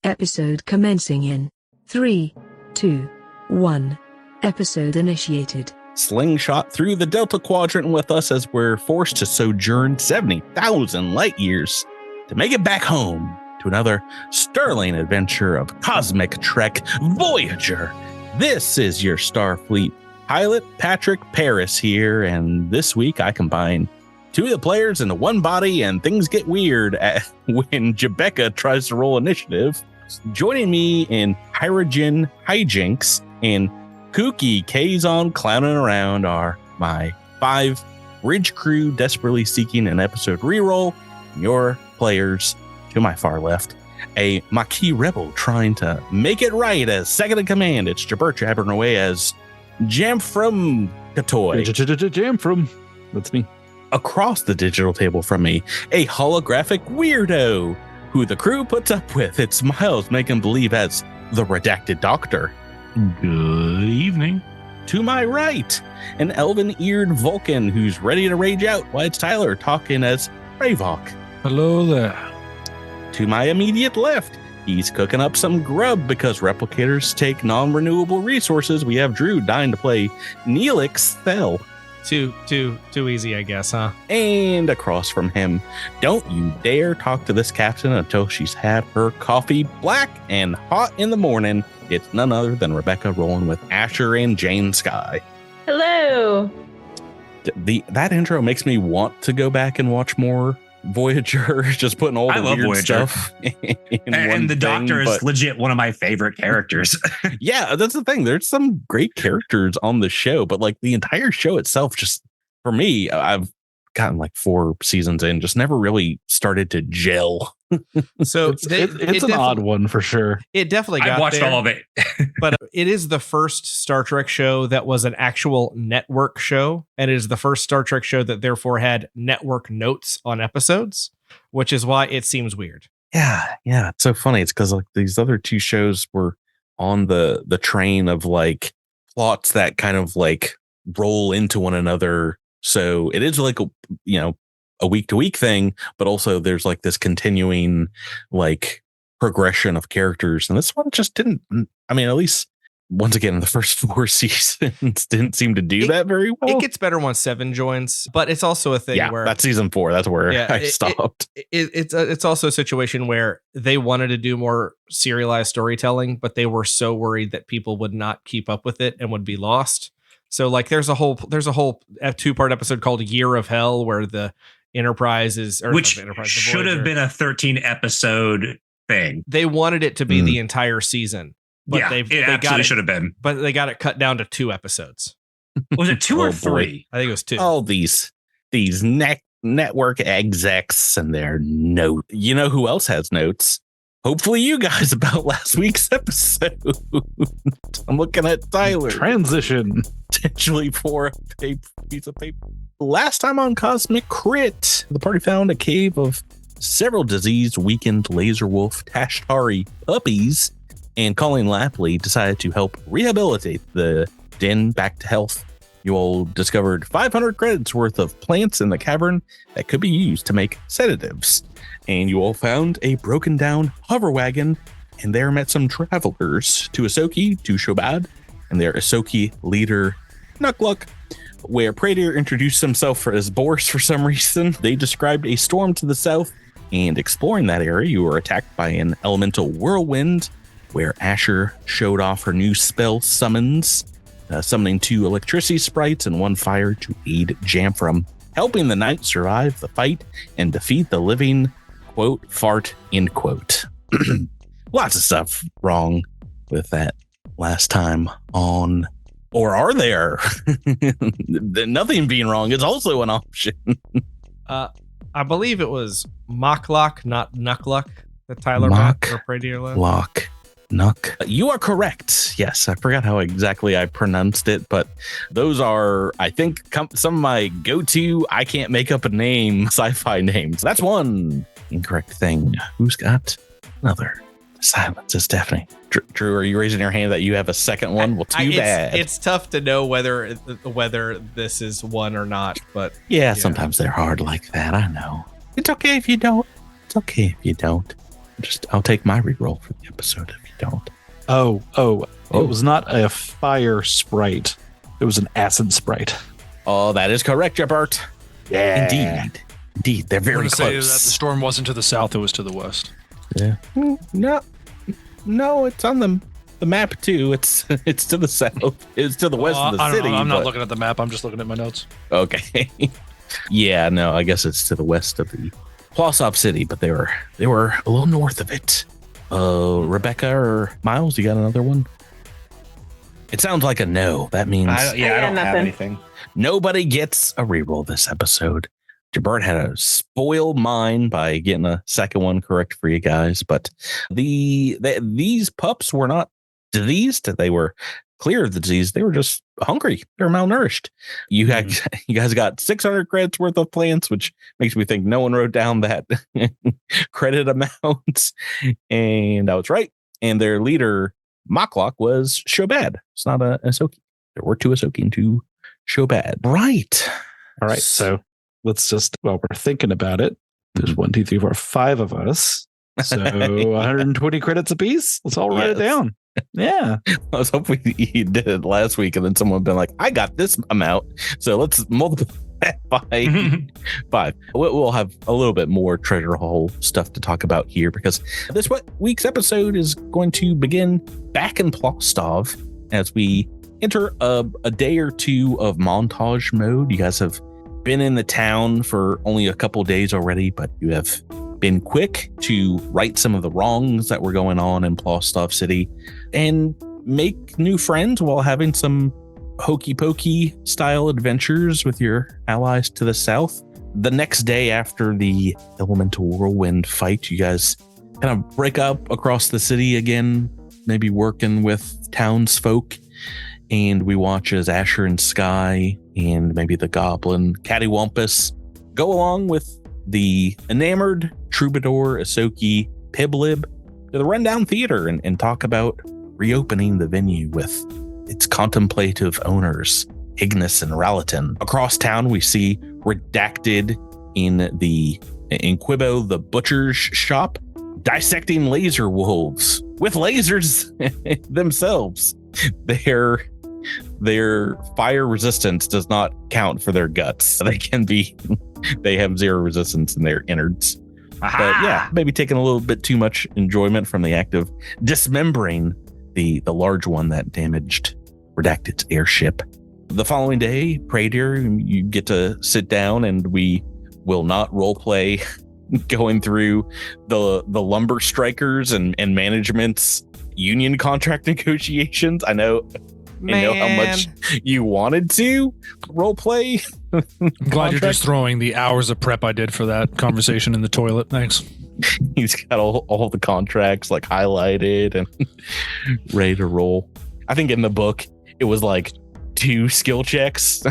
Episode commencing in 3, 2, 1. Episode initiated. Slingshot through the Delta Quadrant with us as we're forced to sojourn 70,000 light years to make it back home to another sterling adventure of cosmic trek Voyager. This is your Starfleet pilot, Patrick Paris here, and this week I combine two of the players into one body and things get weird when Jebecca tries to roll initiative. Joining me in Pyrogen hijinks and kooky Kazon clowning around are my 5 Ridge crew desperately seeking an episode reroll. Your players to my far left, a Maquis rebel trying to make it right as second in command. It's Jabber jabbering away as Jamfram Katoy. Jamfram. That's me. Across the digital table from me, a holographic weirdo who the crew puts up with. It smiles, making believe as the redacted doctor. Good evening. To my right, an elven-eared Vulcan who's ready to rage out while it's Tyler talking as Bravok. Hello there. To my immediate left, he's cooking up some grub because replicators take non-renewable resources. We have Drew dying to play Neelix Thel. Too easy, I guess, huh? And across from him, don't you dare talk to this captain until she's had her coffee black and hot in the morning. It's none other than Rebecca rolling with Asher and Jane Sky. Hello. That intro makes me want to go back and watch more Voyager, just putting all the weird Voyager stuff and the Doctor is legit one of my favorite characters. Yeah, that's the thing. There's some great characters on the show, but like the entire show itself, just for me, I've gotten like 4 seasons in, just never really started to gel. So it's an odd one for sure. It definitely got I watched there, all of it. but it is the first Star Trek show that was an actual network show, and it is the first Star Trek show that therefore had network notes on episodes, which is why it seems weird. Yeah, it's so funny. It's because like these other 2 shows were on the train of like plots that kind of like roll into one another. So it is like a week to week thing, but also there's like this continuing like progression of characters. And this one just didn't, I mean, at least once again, in the first 4 seasons didn't seem to do that very well. It gets better once 7 joins, but it's also a thing where that's season 4. That's where I stopped. It's also a situation where they wanted to do more serialized storytelling, but they were so worried that people would not keep up with it and would be lost. So like there's a whole 2-part episode called Year of Hell where the Enterprise is, which should have been a 13 episode thing. They wanted it to be the entire season, but it should have been. But they got it cut down to 2 episodes. Was it 2 or 3? I think it was 2. All these network execs and their note. You know who else has notes? Hopefully you guys about last week's episode. I'm looking at Tyler. Transition. Potentially for a piece of paper. Last time on Cosmic Crit, the party found a cave of several diseased, weakened laser wolf Tashtari puppies, and Colleen Lapley decided to help rehabilitate the den back to health. You all discovered 500 credits worth of plants in the cavern that could be used to make sedatives. And you all found a broken down hover wagon, and there met some travelers to Ahsoki, to Shobad, and their Ahsoki leader, Nukluk, where Praetor introduced himself as Boris for some reason. They described a storm to the south, and exploring that area, you were attacked by an elemental whirlwind, where Asher showed off her new spell summons, summoning 2 electricity sprites and 1 fire to aid Jamfram, helping the knight survive the fight and defeat the living, quote, fart, end quote. Lots of stuff wrong with that last time on, or are there? Nothing being wrong is also an option. I believe it was Mocklock, not Nuckluck, that Tyler met or Praetor left. Lock. Nuck. You are correct. Yes, I forgot how exactly I pronounced it, but those are, I think, some of my go-to I can't make up a name sci-fi names. That's one incorrect thing. Who's got another? Silence is deafening. Drew, are you raising your hand that you have a second one? Well, too bad. It's tough to know whether this is one or not, but yeah, sometimes they're hard like that. I know. It's okay if you don't. It's okay if you don't. I'll take my reroll for the episode if you don't. It was not a fire sprite. It was an acid sprite. Oh, that is correct, Jabert. Yeah. Indeed. They're very I'm close. say that the storm wasn't to the south, it was to the west. Yeah. No, it's on the map too. It's to the south. It's to the west of the city. I'm not looking at the map. I'm just looking at my notes. Okay. Yeah, no, I guess it's to the west of the Plaustov City, but they were a little north of it. Rebecca or Miles, you got another one? It sounds like a no. That means I don't have anything. Nobody gets a reroll this episode. Jabert had a spoiled mind by getting a second one correct for you guys, but these pups were not diseased. They were clear of the disease. They were just hungry. They were malnourished. You guys got 600 credits worth of plants, which makes me think no one wrote down that credit amount. And I was right. And their leader, Mocklock, was Shobad. It's not a Asoki. There were 2 Asoki and 2 Shobad. Right. All right. So let's just, while we're thinking about it, there's 1, 2, 3, 4, 5 of us. So 120 credits apiece. Let's all write it down. Yeah. I was hoping you did it last week and then someone would be like, I got this amount. So let's multiply that by 5. We'll have a little bit more treasure haul stuff to talk about here because this week's episode is going to begin back in Plaustov as we enter a day or two of montage mode. You guys have been in the town for only a couple days already, but you have been quick to right some of the wrongs that were going on in Plaustov City and make new friends while having some hokey pokey style adventures with your allies to the south. The next day after the elemental whirlwind fight, you guys kind of break up across the city again, maybe working with townsfolk. And we watch as Asher and Sky and maybe the goblin Cattywampus go along with the enamored troubadour Asoki Piblib to the rundown theater and talk about reopening the venue with its contemplative owners, Ignis and Ralaton. Across town, we see redacted in Quibbo, the butcher's shop, dissecting laser wolves with lasers themselves. Their fire resistance does not count for their guts. They have 0 resistance in their innards. Aha! But yeah, maybe taking a little bit too much enjoyment from the act of dismembering the large one that damaged Redacted's airship. The following day, Praetor, you get to sit down and we will not roleplay going through the lumber strikers and management's union contract negotiations. I know how much you wanted to roleplay. I'm glad you're just throwing the hours of prep I did for that conversation in the toilet. Thanks. He's got all the contracts like highlighted and ready to roll. I think in the book it was like 2 skill checks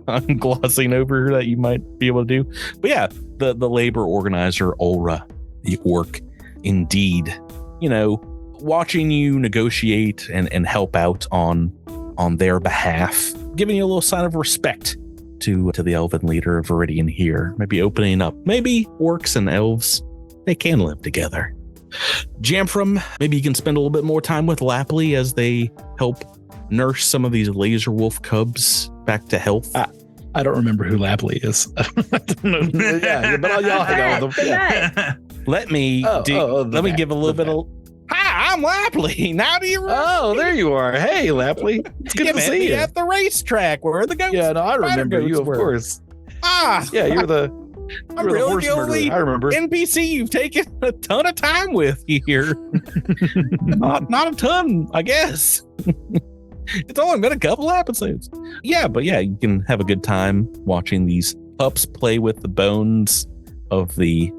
I'm glossing over that you might be able to do. But yeah, the labor organizer Ulra, the orc, indeed, watching you negotiate and help out on their behalf, giving you a little sign of respect to the elven leader of Viridian here, maybe opening up, maybe orcs and elves, they can live together. Jamfram, maybe you can spend a little bit more time with Lapley as they help nurse some of these laser wolf cubs back to health. I don't remember who Lapley is. I don't know. Yeah, but y'all hang on with them. Yeah. Let me give a little bit of. Hi, I'm Lapley. Now do you remember? Oh, there you are. Hey, Lapley. It's good to see you. At the racetrack where the goats. Yeah, no, I remember you, of course. Yeah, you're the. I'm really the only NPC you've taken a ton of time with here. not a ton, I guess. It's only been a couple episodes. Yeah, but yeah, you can have a good time watching these pups play with the bones of their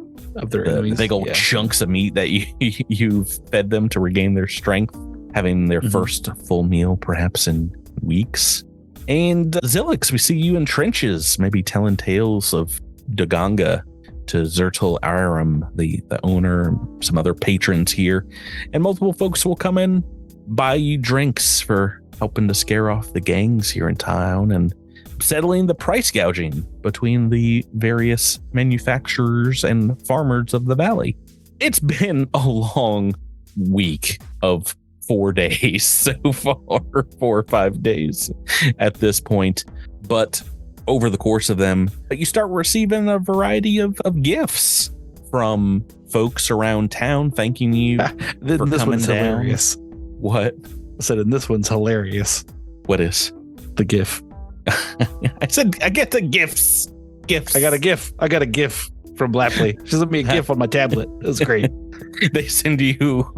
enemies. Big old chunks of meat that you've fed them to regain their strength, having their first full meal perhaps in weeks. And Zilix, we see you in trenches, maybe telling tales of Daganga to Zertul Aram, the owner, some other patrons here. And multiple folks will come in, buy you drinks for helping to scare off the gangs here in town and settling the price gouging between the various manufacturers and farmers of the valley. it's been a long week of 4 days so far, 4 or 5 days at this point. But over the course of them, you start receiving a variety of gifts from folks around town thanking you for This coming one's down. hilarious. What? I said, and this one's hilarious. What is? The GIF. I said, I get the gifts. Gifts. I got a GIF. From Lapley. She sent me a GIF on my tablet. It was great. They send you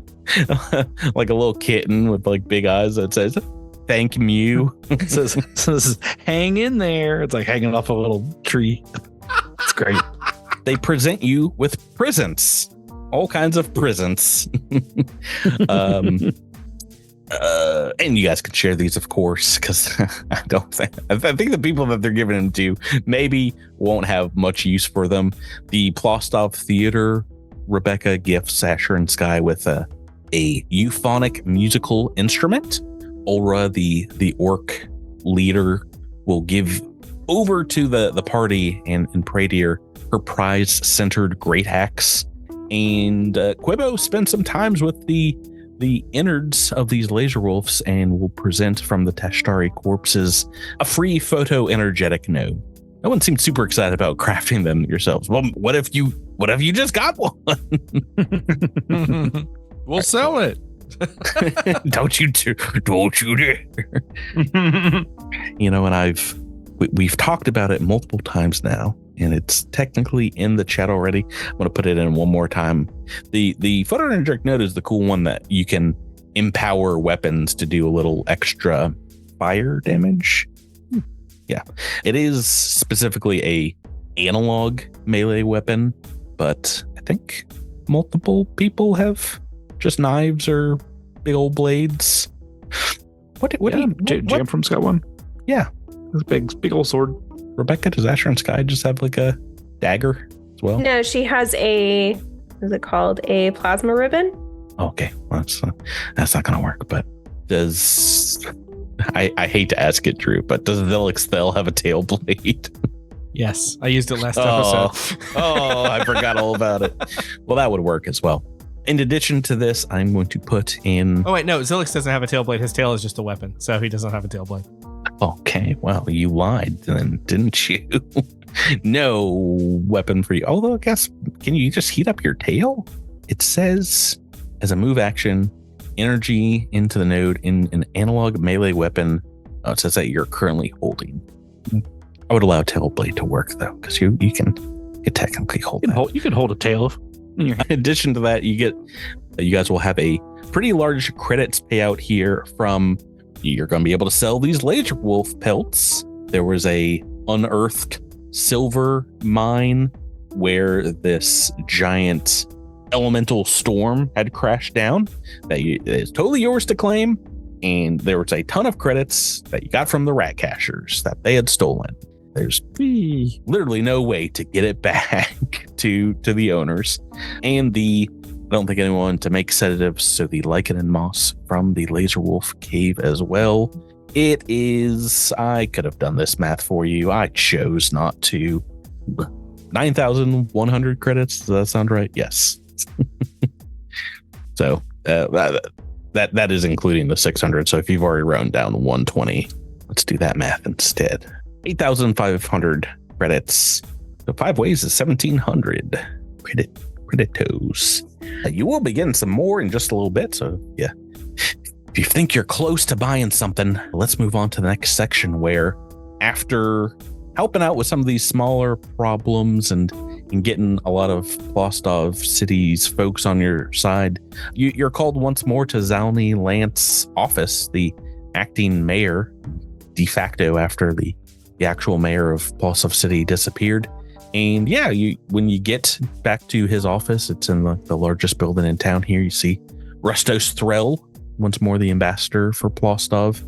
like a little kitten with like big eyes that says, thank you. It says, hang in there. It's like hanging off a little tree. It's great. They present you with presents, all kinds of presents. And you guys can share these, of course, because I think the people that they're giving them to maybe won't have much use for them. The Plaustov Theater, Rebecca gifts Asher and Sky with a euphonic musical instrument. Ulra, the orc leader, will give over to the party and Pradier her prize-centered great axe. And Quibbo spends some times with the innards of these laser wolves and will present from the Tashtari corpses a free photo-energetic node. No one seemed super excited about crafting them yourselves. Well, what if you just got one? We'll sell it. Don't you dare. And we've talked about it multiple times now, and it's technically in the chat already. I'm going to put it in one more time. The photoenergetic node is the cool one that you can empower weapons to do a little extra fire damage. Yeah, it is specifically a analog melee weapon, but I think multiple people have just knives or big old blades. Jamfram's got one. Yeah, this big old sword. Rebecca, does Asher and Sky just have like a dagger as well? No, she has what is it called? A plasma ribbon. Okay, well, that's not gonna work. But does I hate to ask it, Drew, but does Zilix have a tail blade? Yes, I used it last episode. I forgot all about it. Well, that would work as well. In addition to this, I'm going to put in... Oh, wait, no. Zilix doesn't have a tail blade. His tail is just a weapon, so he doesn't have a tail blade. Okay, well, you lied then, didn't you? No weapon for you. Although, I guess, can you just heat up your tail? It says, as a move action, energy into the node in an analog melee weapon. It says that you're currently holding. I would allow tail blade to work, though, because you can technically hold that. You can hold a tail. In addition to that, you guys will have a pretty large credits payout here from, you're going to be able to sell these laser wolf pelts. There was a unearthed silver mine where this giant elemental storm had crashed down that is totally yours to claim. And there was a ton of credits that you got from the rat cashers that they had stolen. There's literally no way to get it back to the owners. And I don't think anyone to make sedatives, so the lichen and moss from the Laser Wolf cave as well. It is, I could have done this math for you. I chose not to. 9,100 credits. Does that sound right? Yes. So that is including the 600. So if you've already written down 120, let's do that math instead. 8,500 credits. So 5 ways is 1,700 creditos. You will be getting some more in just a little bit. So yeah, if you think you're close to buying something, let's move on to the next section where, after helping out with some of these smaller problems and getting a lot of Plaustov City's folks on your side, you're called once more to Zalny Lance office, the acting mayor, de facto after the actual mayor of Plaustov City disappeared. And yeah, when you get back to his office, it's in the largest building in town here. You see Rustos Threll, once more the ambassador for Plaustov,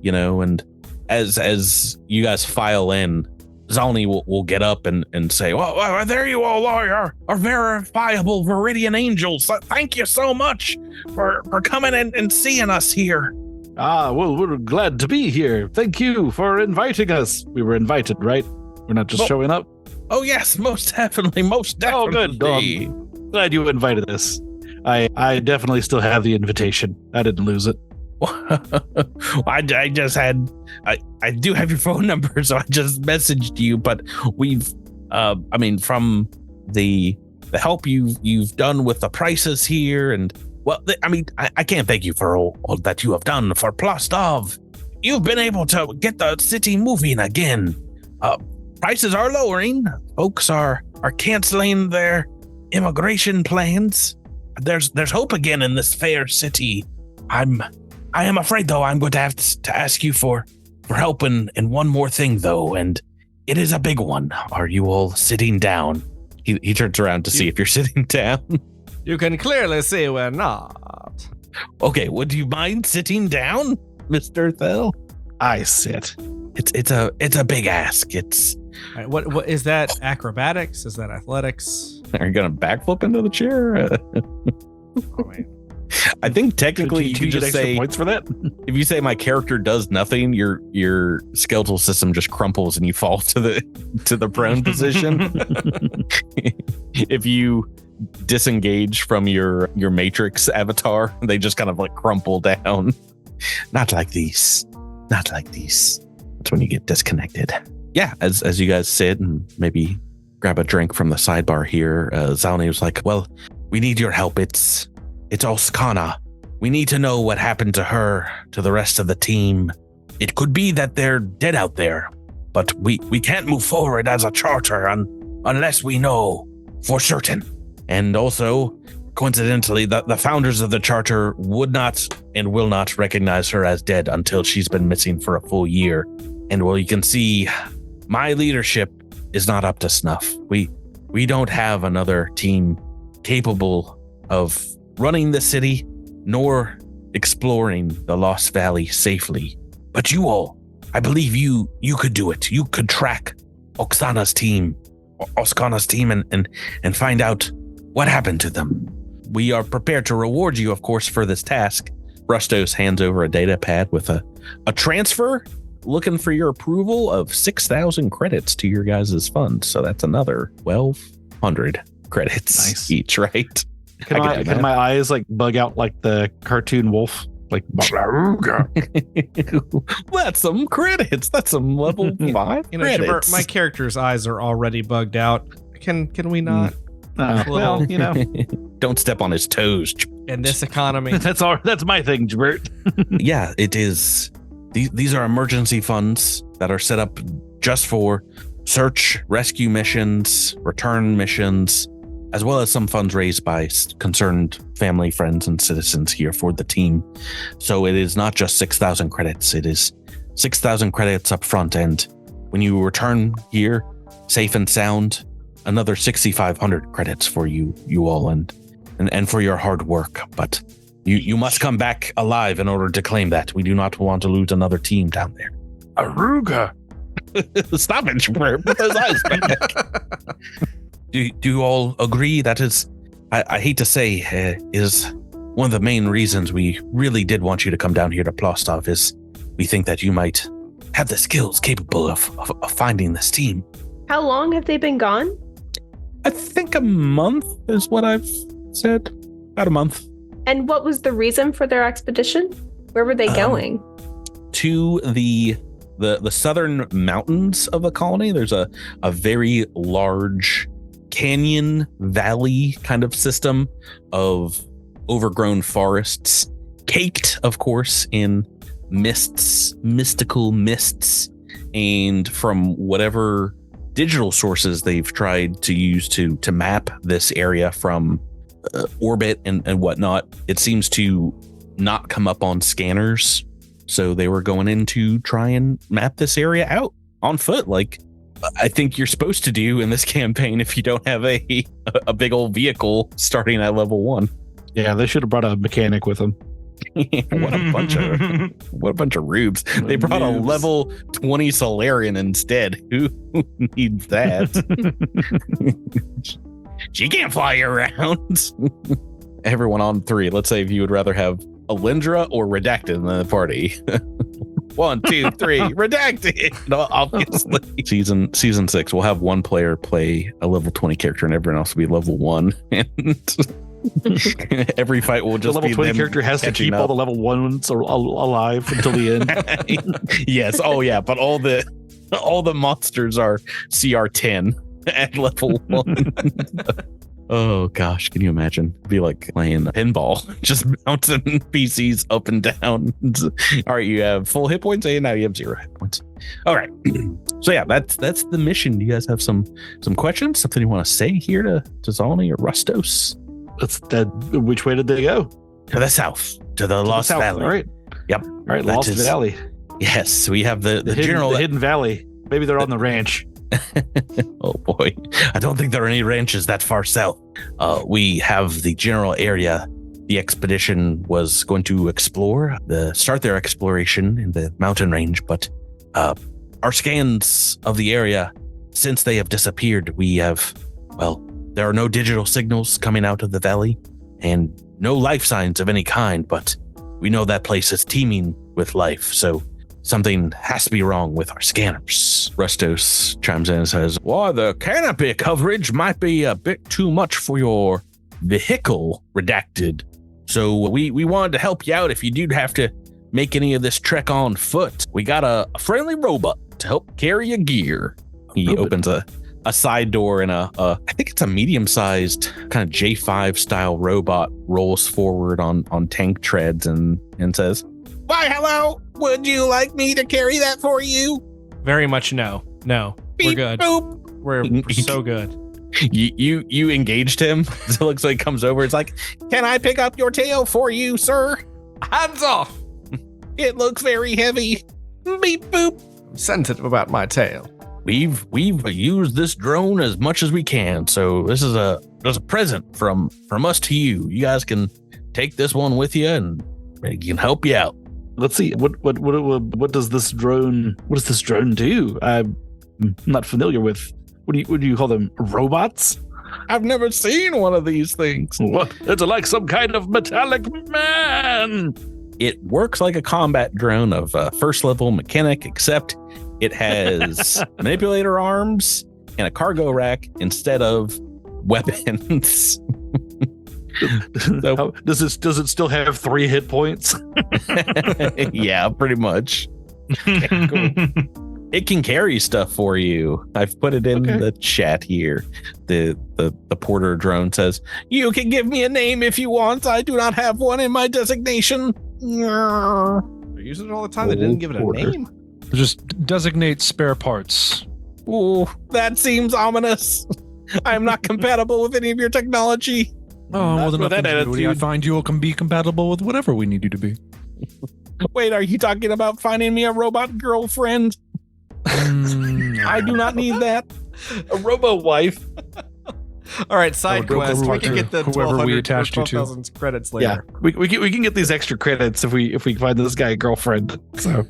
and as you guys file in, Zalny will get up and say, well, there you all are, our verifiable Viridian angels. Thank you so much for coming and seeing us here. Well, we're glad to be here. Thank you for inviting us. We were invited, right? We're not just showing up. Oh, yes, most definitely. Oh, good. glad you invited us. I definitely still have the invitation. I didn't lose it. I just had I do have your phone number, so I just messaged you. But we've from the help you've done with the prices here, and I can't thank you for all that you have done for Plaustov. You've been able to get the city moving again. Prices are lowering. Folks are canceling their immigration plans. There's hope again in this fair city. I am afraid, though, I'm going to have to ask you for help in one more thing, though, and it is a big one. Are you all sitting down? He turns around to see if you're sitting down. You can clearly see we're not. Okay, would you mind sitting down, Mr. Thel? I sit. It's a big ask. It's All right, what is that? Acrobatics? Is that athletics? Are you gonna backflip into the chair? Oh, man. I think technically you can just say points for that. If you say my character does nothing, your skeletal system just crumples and you fall to the prone position. If you disengage from your matrix avatar, they just kind of like crumple down. Not like these. Not like these. That's when you get disconnected. Yeah, as you guys sit and maybe grab a drink from the sidebar here, Zalni was like, well, we need your help. It's Oskana. We need to know what happened to her, to the rest of the team. It could be that they're dead out there, but we can't move forward as a charter unless we know for certain. And also, coincidentally, the founders of the charter would not and will not recognize her as dead until she's been missing for a full year. And well, you can see my leadership is not up to snuff. We don't have another team capable of running the city nor exploring the Lost Valley safely. But you all, I believe you could do it. You could track Oskana's team and find out what happened to them. We are prepared to reward you, of course, for this task. Rustos hands over a data pad with a transfer looking for your approval of 6,000 credits to your guys' fund. So that's another 1,200 credits each, right? Can my eyes like bug out like the cartoon wolf? Like, that's some credits. That's some level 5 credits. Jabert, my character's eyes are already bugged out. Can we not? Well, don't step on his toes. In this economy. That's my thing, Jabert. Yeah, it is. These are emergency funds that are set up just for search, rescue missions, return missions, as well as some funds raised by concerned family, friends, and citizens here for the team. So it is not just 6,000 credits. It is 6,000 credits up front. And when you return here, safe and sound, another 6,500 credits for you all and for your hard work. But you must come back alive in order to claim that. We do not want to lose another team down there. Aruga. Stop it, Jabert. Put those eyes back. Do you all agree that is, I hate to say, is one of the main reasons we really did want you to come down here to Plaustov is we think that you might have the skills capable of finding this team. How long have they been gone? I think a month is what I've said. About a month. And what was the reason for their expedition? Where were they going? To the southern mountains of the colony. There's a very large canyon valley kind of system of overgrown forests, caked, of course, in mystical mists, and from whatever digital sources they've tried to use to map this area from orbit and whatnot, it seems to not come up on scanners. So they were going in to try and map this area out on foot, like I think you're supposed to do in this campaign if you don't have a big old vehicle starting at level 1. Yeah, they should have brought a mechanic with them. What a bunch of rubes. They brought a level 20 Solarian instead. Who needs that? She can't fly around. Everyone on 3. Let's say if you would rather have Alyndra or Redacted in the party. 1, 2, 3, redacted. No, obviously. Season 6, we'll have one player play a level 20 character and everyone else will be level 1. And every fight will just the level be 20 them character has to keep all the level 1s alive until the end. Yes. Oh yeah. But all the monsters are CR 10 at level 1. Oh gosh, can you imagine? It'd be like playing pinball, just bouncing PCs up and down. All right, you have full hit points, and now you have 0 hit points. All right, so yeah, that's the mission. Do you guys have some questions? Something you want to say here to Zalny or Rustos? Which way did they go? To the south, to the Lost Valley. All right. Yep. All right, Lost Valley. Yes, we have the hidden valley. Maybe they're on the ranch. Oh boy, I don't think there are any ranches that far south. We have the general area the expedition was going to start their exploration in the mountain range, but our scans of the area, since they have disappeared, there are no digital signals coming out of the valley and no life signs of any kind, but we know that place is teeming with life, so something has to be wrong with our scanners. Rustos chimes in and says, well, the canopy coverage might be a bit too much for your vehicle, redacted. So we wanted to help you out if you do have to make any of this trek on foot. We got a friendly robot to help carry your gear. He opens a side door and I think it's a medium-sized kind of J5 style robot rolls forward on tank treads and says, why, hello. Would you like me to carry that for you? Very much no. Beep, We're good. Boop. We're so good. You engaged him. So it looks like he comes over. It's like, can I pick up your tail for you, sir? Hands off. It looks very heavy. Beep boop. I'm sensitive about my tail. We've used this drone as much as we can, so this is a present from us to you. You guys can take this one with you, and it can help you out. Let's see. What does this drone do? I'm not familiar with. What do you call them? Robots? I've never seen one of these things. What? It's like some kind of metallic man. It works like a combat drone of first level mechanic, except it has manipulator arms and a cargo rack instead of weapons. So, does it still have 3 hit points? Yeah, pretty much. Okay, cool. It can carry stuff for you. I've put it in the chat here. The porter drone says, you can give me a name if you want. I do not have one in my designation. They use it all the time. They didn't give it a name. Just designate spare parts. Ooh, that seems ominous. I am not compatible with any of your technology. Oh, well, then with that attitude. I find you can be compatible with whatever we need you to be. Wait, are you talking about finding me a robot girlfriend? I do not need that. A robo wife. All right, side quest. We can get the whoever we attached you to 12,000 credits later. Yeah, we can get these extra credits if we find this guy a girlfriend. So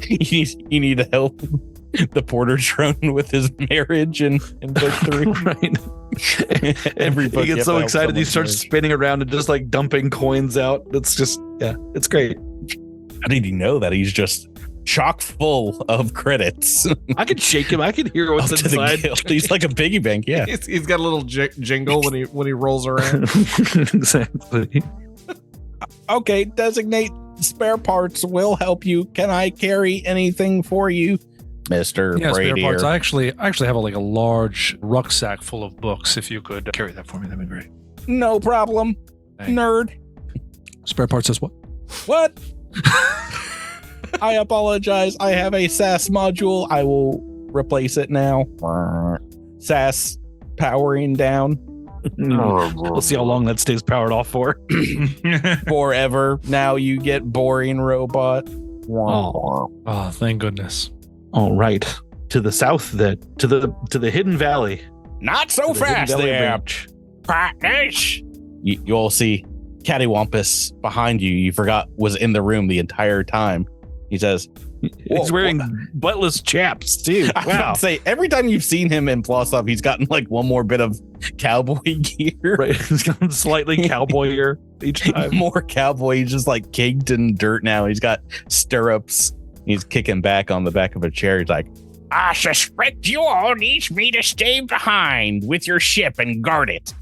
you need to help the porter drone with his marriage in book 3. Right. Every book he gets so excited he starts spinning around and just like dumping coins out. It's just it's great. How did he know that he's just chock full of credits? I can shake him. I can hear what's inside. He's like a piggy bank. Yeah, he's got a little jingle when he rolls around. Exactly. Okay, designate spare parts will help you. Can I carry anything for you, Mr. Spare Brady? parts. I actually have a large rucksack full of books. If you could carry that for me, that'd be great. No problem. Thanks. Nerd. Spare parts says what? What? I apologize. I have a SAS module. I will replace it now. SAS powering down. We'll see how long that stays powered off for. Forever. Now you get boring robot. Oh, thank goodness. All right. To the south, to the hidden valley. Not so fast there. You all see Cattywampus behind you. You forgot was in the room the entire time. He says, he's wearing buttless chaps too. Wow. I'd say every time you've seen him in Plaustov, he's gotten like one more bit of cowboy gear. Right. He's gotten slightly cowboyer. each time. More cowboy. He's just like caked in dirt now. He's got stirrups. He's kicking back on the back of a chair. He's like, I suspect you all need me to stay behind with your ship and guard it.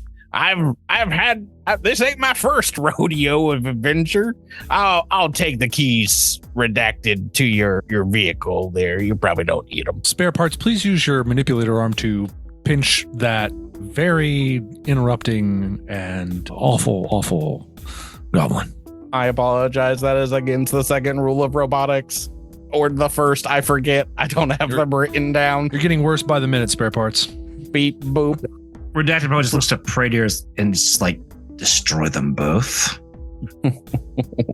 This ain't my first rodeo of adventure. I'll take the keys redacted to your vehicle there. You probably don't need them. Spare parts, please use your manipulator arm to pinch that very interrupting and awful goblin. I apologize. That is against the second rule of robotics. Or the first, I forget. I don't have them written down. You're getting worse by the minute, spare parts. Beep, boop. Redacted probably just looks to Pradiers and just like destroy them both.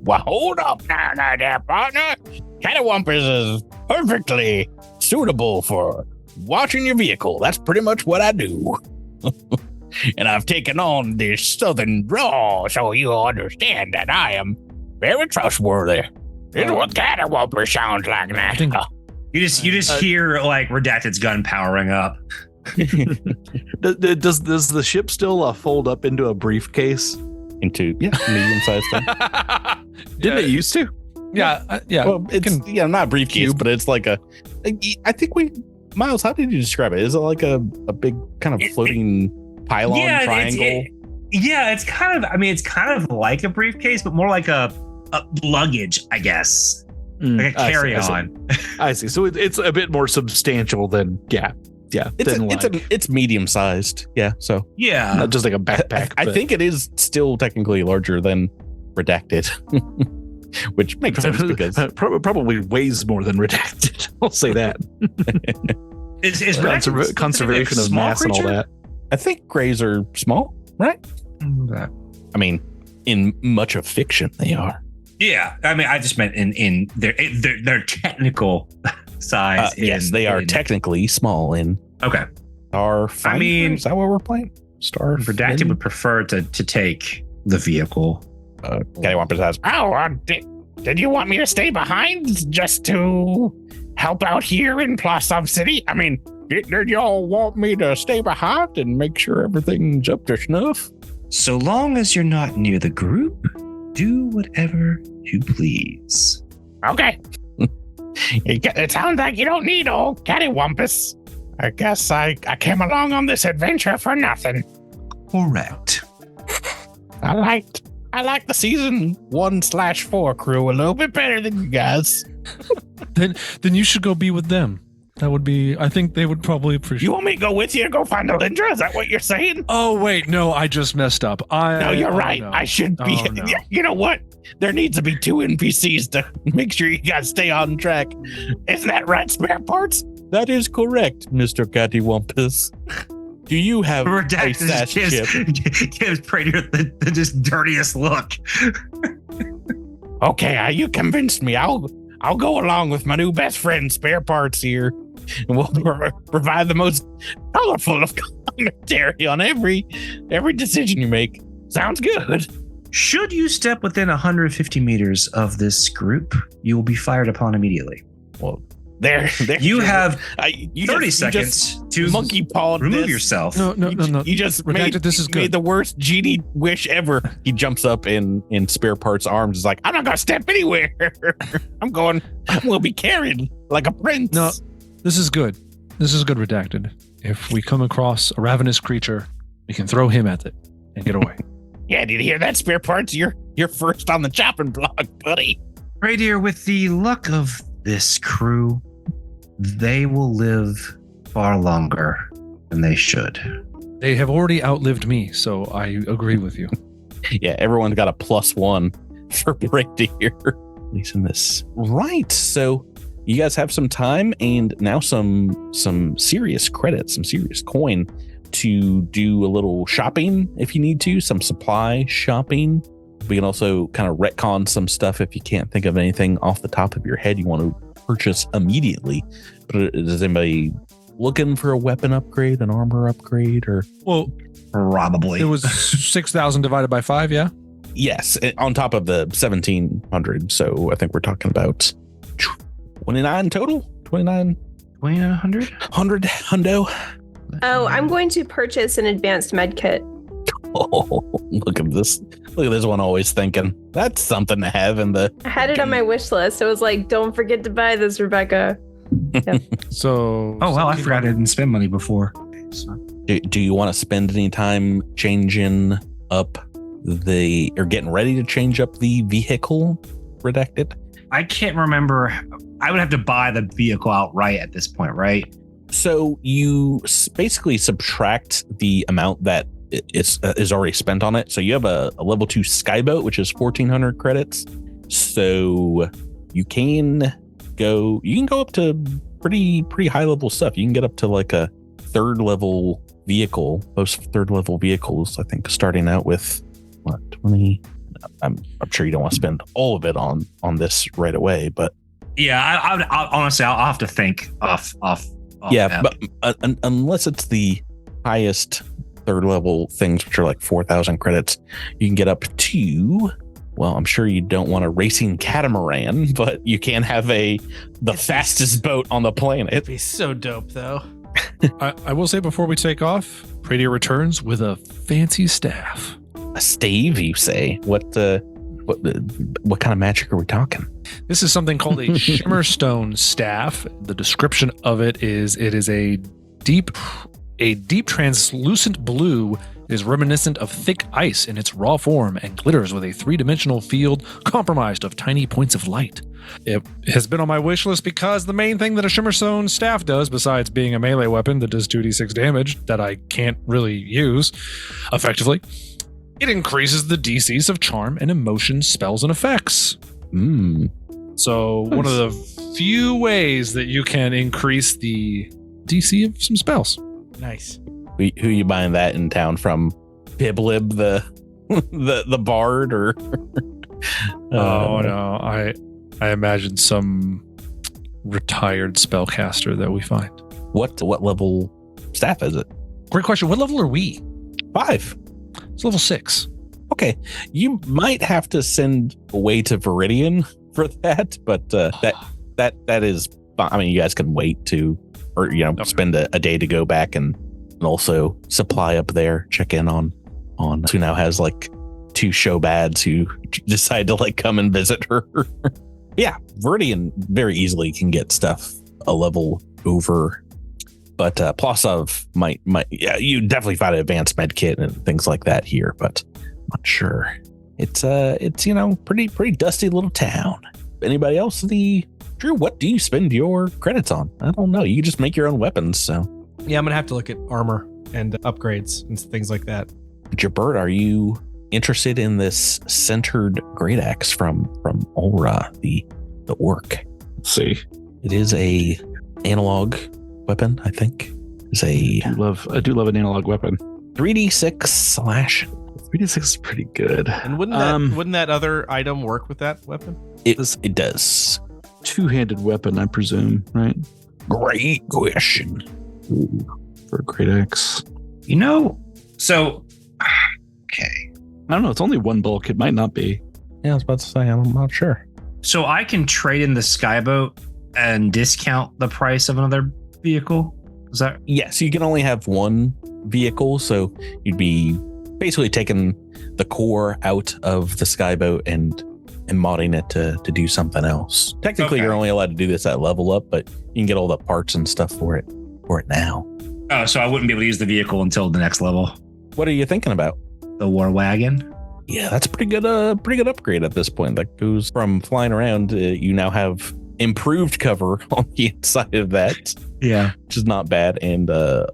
Well, hold up now, there, partner. Cattywampus is perfectly suitable for watching your vehicle. That's pretty much what I do. And I've taken on this southern drawl so you understand that I am very trustworthy. This is what Cattywampus sounds like now. You just hear like Redacted's gun powering up. Does the ship still fold up into a briefcase? Into medium-sized thing. Didn't it used to? Yeah. Well, it's not a briefcase, but it's like I think Miles, how did you describe it? Is it like a big kind of floating pylon triangle? It's kind of like a briefcase, but more like a luggage, I guess. Like a carry-on. I see. So it's a bit more substantial than It's medium-sized. Yeah. So not just like a backpack. I think it is still technically larger than Redacted, which makes sense because probably weighs more than Redacted. I'll say that. Is conservation of mass and all that. I think grays are small, right? I mean, in much of fiction, they are. Yeah, I mean, I just meant in their technical size. Yes, they are technically small in. Okay. Is that what we're playing? Star. Redacted would prefer to take the vehicle. Cattywampus says, did you want me to stay behind just to help out here in Plaustov City? I mean, did y'all want me to stay behind and make sure everything's up to snuff? So long as you're not near the group, do whatever you please. Okay. It sounds like you don't need old Cattywampus. I guess I came along on this adventure for nothing. Correct. I like the season 1/4 crew a little bit better than you guys. Then you should go be with them. That would be, I think they would probably appreciate. You want me to go with you to go find Alyndra? Is that what you're saying? Oh, wait, no, I just messed up. No, you're right. I should be. Oh, no. You know what? There needs to be 2 NPCs to make sure you guys stay on track. Isn't that right, spare parts? That is correct, Mr. Cattywampus. Do you have a SAS chip? Gives Pradier the just dirtiest look. Okay, you convinced me. I'll go along with my new best friend, Spare Parts here, and we'll provide the most colorful of commentary on every decision you make. Sounds good. Should you step within 150 meters of this group, you will be fired upon immediately. Well, there you have 30 seconds to monkey paw remove yourself. No. You just Redacted, made the worst genie wish ever. He jumps up in Spare Parts' arms. Is like, I'm not gonna step anywhere. I'm going to be carried like a prince. No, this is good. This is good, Redacted. If we come across a ravenous creature, we can throw him at it and get away. Yeah, did you hear that, Spare Parts? You're first on the chopping block, buddy. Radier, with the luck of this crew, they will live far longer than they should. They have already outlived me, so I agree with you. Yeah, everyone's got a +1 for Radier. At least in this. Right, so you guys have some time and now some serious credits, some serious coin to do a little shopping if you need to, some supply shopping. We can also kind of retcon some stuff if you can't think of anything off the top of your head you want to purchase immediately. But is anybody looking for a weapon upgrade, an armor upgrade, or? Well, probably. It was 6,000 divided by 5, yeah? Yes, on top of the 1,700. So I think we're talking about 29 total? 29? 2,900? 100 hundo. Oh, I'm going to purchase an advanced med kit. Oh, look at this Look at this one always thinking. That's something to have in the... I had it on my wish list. It was like, don't forget to buy this, Rebecca. Yep. So. Oh, well, I forgot I didn't spend money before. So. Do you want to spend any time changing up or getting ready to change up the vehicle redacted? I can't remember. I would have to buy the vehicle outright at this point, right? So you basically subtract the amount that is already spent on it. So you have a level 2 skyboat, which is 1,400 credits. So you can go up to pretty high level stuff. You can get up to like a 3rd level vehicle. Most 3rd level vehicles, I think, starting out with 20. I'm sure you don't want to spend all of it on this right away, but yeah, I honestly, I'll have to think off. Yeah, but unless it's the highest 3rd level things, which are like 4,000 credits, you can get up to. Well, I'm sure you don't want a racing catamaran, but you can have the fastest boat on the planet. It'd be so dope, though. I will say before we take off, Praetor returns with a fancy staff. A stave, you say? What kind of magic are we talking? This is something called a shimmerstone staff. The description of it is a deep translucent blue. Is reminiscent of thick ice in its raw form and glitters with a 3-dimensional field comprised of tiny points of light. It has been on my wish list because the main thing that a shimmerstone staff does, besides being a melee weapon that does 2d6 damage that I can't really use effectively, it increases the DCs of charm and emotion spells and effects. So one of the few ways that you can increase the DC of some spells. Nice. Who you buying that in town from? Biblib, the bard, or? Oh no, I imagine some retired spellcaster that we find. What level staff is it? Great question. What level are we? 5. It's level 6. Okay, you might have to send away to Viridian for that, but that is. I mean, you guys can wait to, or spend a day to go back and also supply up there. Check in on who now has like 2 show bads who decide to like come and visit her. Yeah, Viridian very easily can get stuff a level over. But Plaustov might, yeah, you definitely find an advanced med kit and things like that here, but I'm not sure. It's pretty dusty little town. Anybody else? Drew, what do you spend your credits on? I don't know. You can just make your own weapons. So yeah, I'm gonna have to look at armor and upgrades and things like that. Jabert, are you interested in this centered great axe from Ulra, the orc? Let's see. It is a analog weapon, I think. I do love an analog weapon. 3d6 slash. 3d6 is pretty good. And wouldn't that other item work with that weapon? It does. 2-handed weapon, I presume, right? Great question. Ooh, for a great axe. So okay. I don't know. It's only 1 bulk. It might not be. Yeah, I was about to say, I'm not sure. So I can trade in the skyboat and discount the price of another vehicle? Is that? Yes, you can only have 1 vehicle, so you'd be basically taking the core out of the skyboat and modding it to do something else. Technically, You're only allowed to do this at level up, but you can get all the parts and stuff for it now. Oh, so I wouldn't be able to use the vehicle until the next level. What are you thinking about? The war wagon? Yeah, that's pretty good upgrade at this point. That goes from flying around. You now have improved cover on the inside of that. Yeah, which is not bad, and a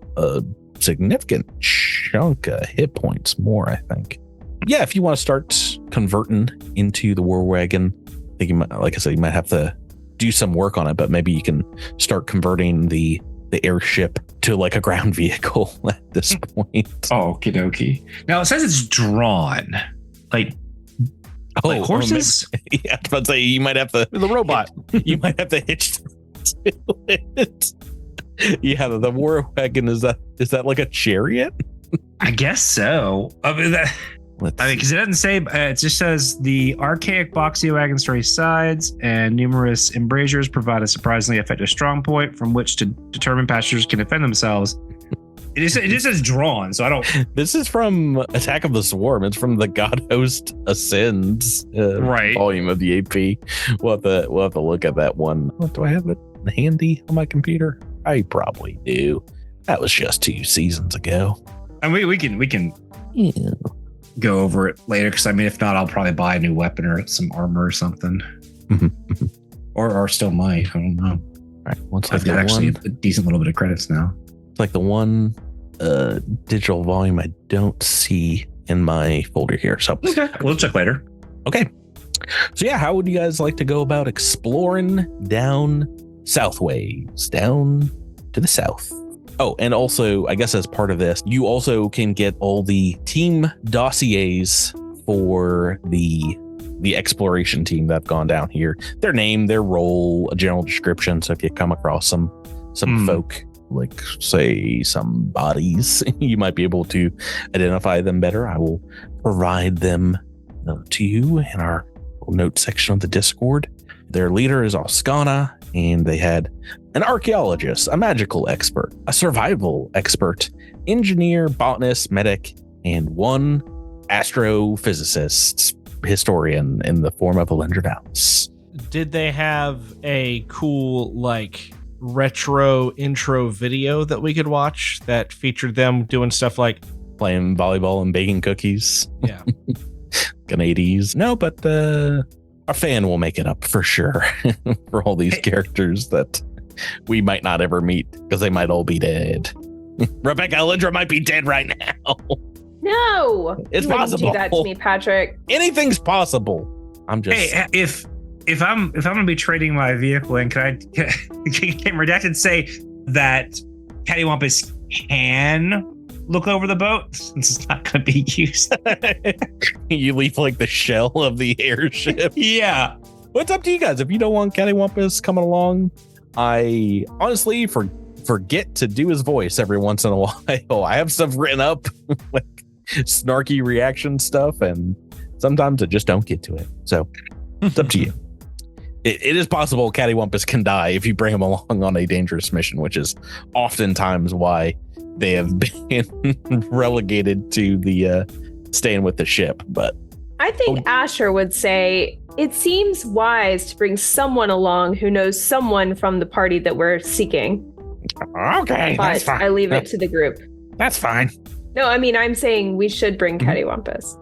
significant chunk of hit points more, I think. Yeah, if you want to start converting into the war wagon, I think you might, like I said, you might have to do some work on it, but maybe you can start converting the airship to like a ground vehicle at this point. Oh, okie dokie. Now it says it's drawn, like horses. Yeah, I was about to say you might have to the robot. You might have to hitch to it. Yeah, the war wagon is that like a chariot? I guess so. I mean, because it doesn't say. It just says the archaic boxy wagon story sides and numerous embrasures provide a surprisingly effective strong point from which to determine passengers can defend themselves. It just says drawn, so I don't. This is from Attack of the Swarm. It's from the God Host Ascends volume of the AP. We'll have to look at that one. Do I have it handy on my computer? I probably do. That was just 2 seasons ago. And we can go over it later, because I mean, if not, I'll probably buy a new weapon or some armor or something. or still might. I don't know. All right, once I've got actually a decent little bit of credits now. It's like the one digital volume I don't see in my folder here. So okay, we'll check later. Okay. So yeah, how would you guys like to go about exploring down southways, down to the south? Oh, and also, I guess as part of this, you also can get all the team dossiers for the exploration team that have gone down here. Their name, their role, a general description. So if you come across some folk, like say some bodies, you might be able to identify them better. I will provide them to you in our note section of the Discord. Their leader is Oskana, and they had an archaeologist, a magical expert, a survival expert, engineer, botanist, medic, and one astrophysicist historian in the form of Alyndra Vallis. Did they have a cool, like, retro intro video that we could watch that featured them doing stuff like playing volleyball and baking cookies? Yeah. Canadies. No, but our fan will make it up for sure for all these characters that we might not ever meet because they might all be dead. Rebecca Alyndra might be dead right now. No, It's you wouldn't possible. do that to me, Patrick. Anything's possible. I'm just. Hey, if I'm gonna be trading my vehicle, and can Redacted say that Cattywampus can look over the boat since it's not gonna be used? You leave like the shell of the airship. Yeah. What's up to you guys? If you don't want Cattywampus coming along, I honestly forget to do his voice every once in a while. I have stuff written up, like snarky reaction stuff, and sometimes I just don't get to it. So it's up to you. It is possible Cattywampus can die if you bring him along on a dangerous mission, which is oftentimes why they have been relegated to the staying with the ship. But I think Asher would say it seems wise to bring someone along who knows someone from the party that we're seeking. Okay, But that's fine. I leave it to the group. That's fine. No, I mean, I'm saying we should bring Cattywampus.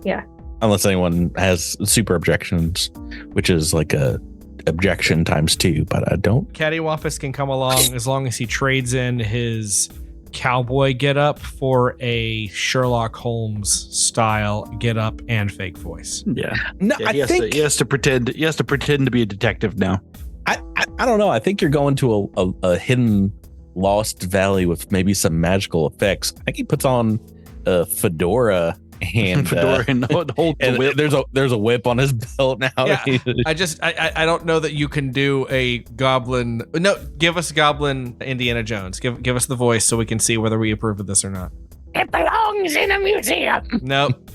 Yeah. Unless anyone has super objections, which is like a objection times 2, but I don't. Cattywampus can come along as long as he trades in his cowboy getup for a Sherlock Holmes style getup and fake voice. Yeah. No, Yeah, I think he has to pretend to be a detective now. I don't know. I think you're going to a hidden lost valley with maybe some magical effects. I think he puts on a fedora and hold the whip. There's a whip on his belt now. Yeah, I don't know that you can do a goblin. No, give us Goblin Indiana Jones. Give us the voice so we can see whether we approve of this or not. It belongs in a museum. Nope.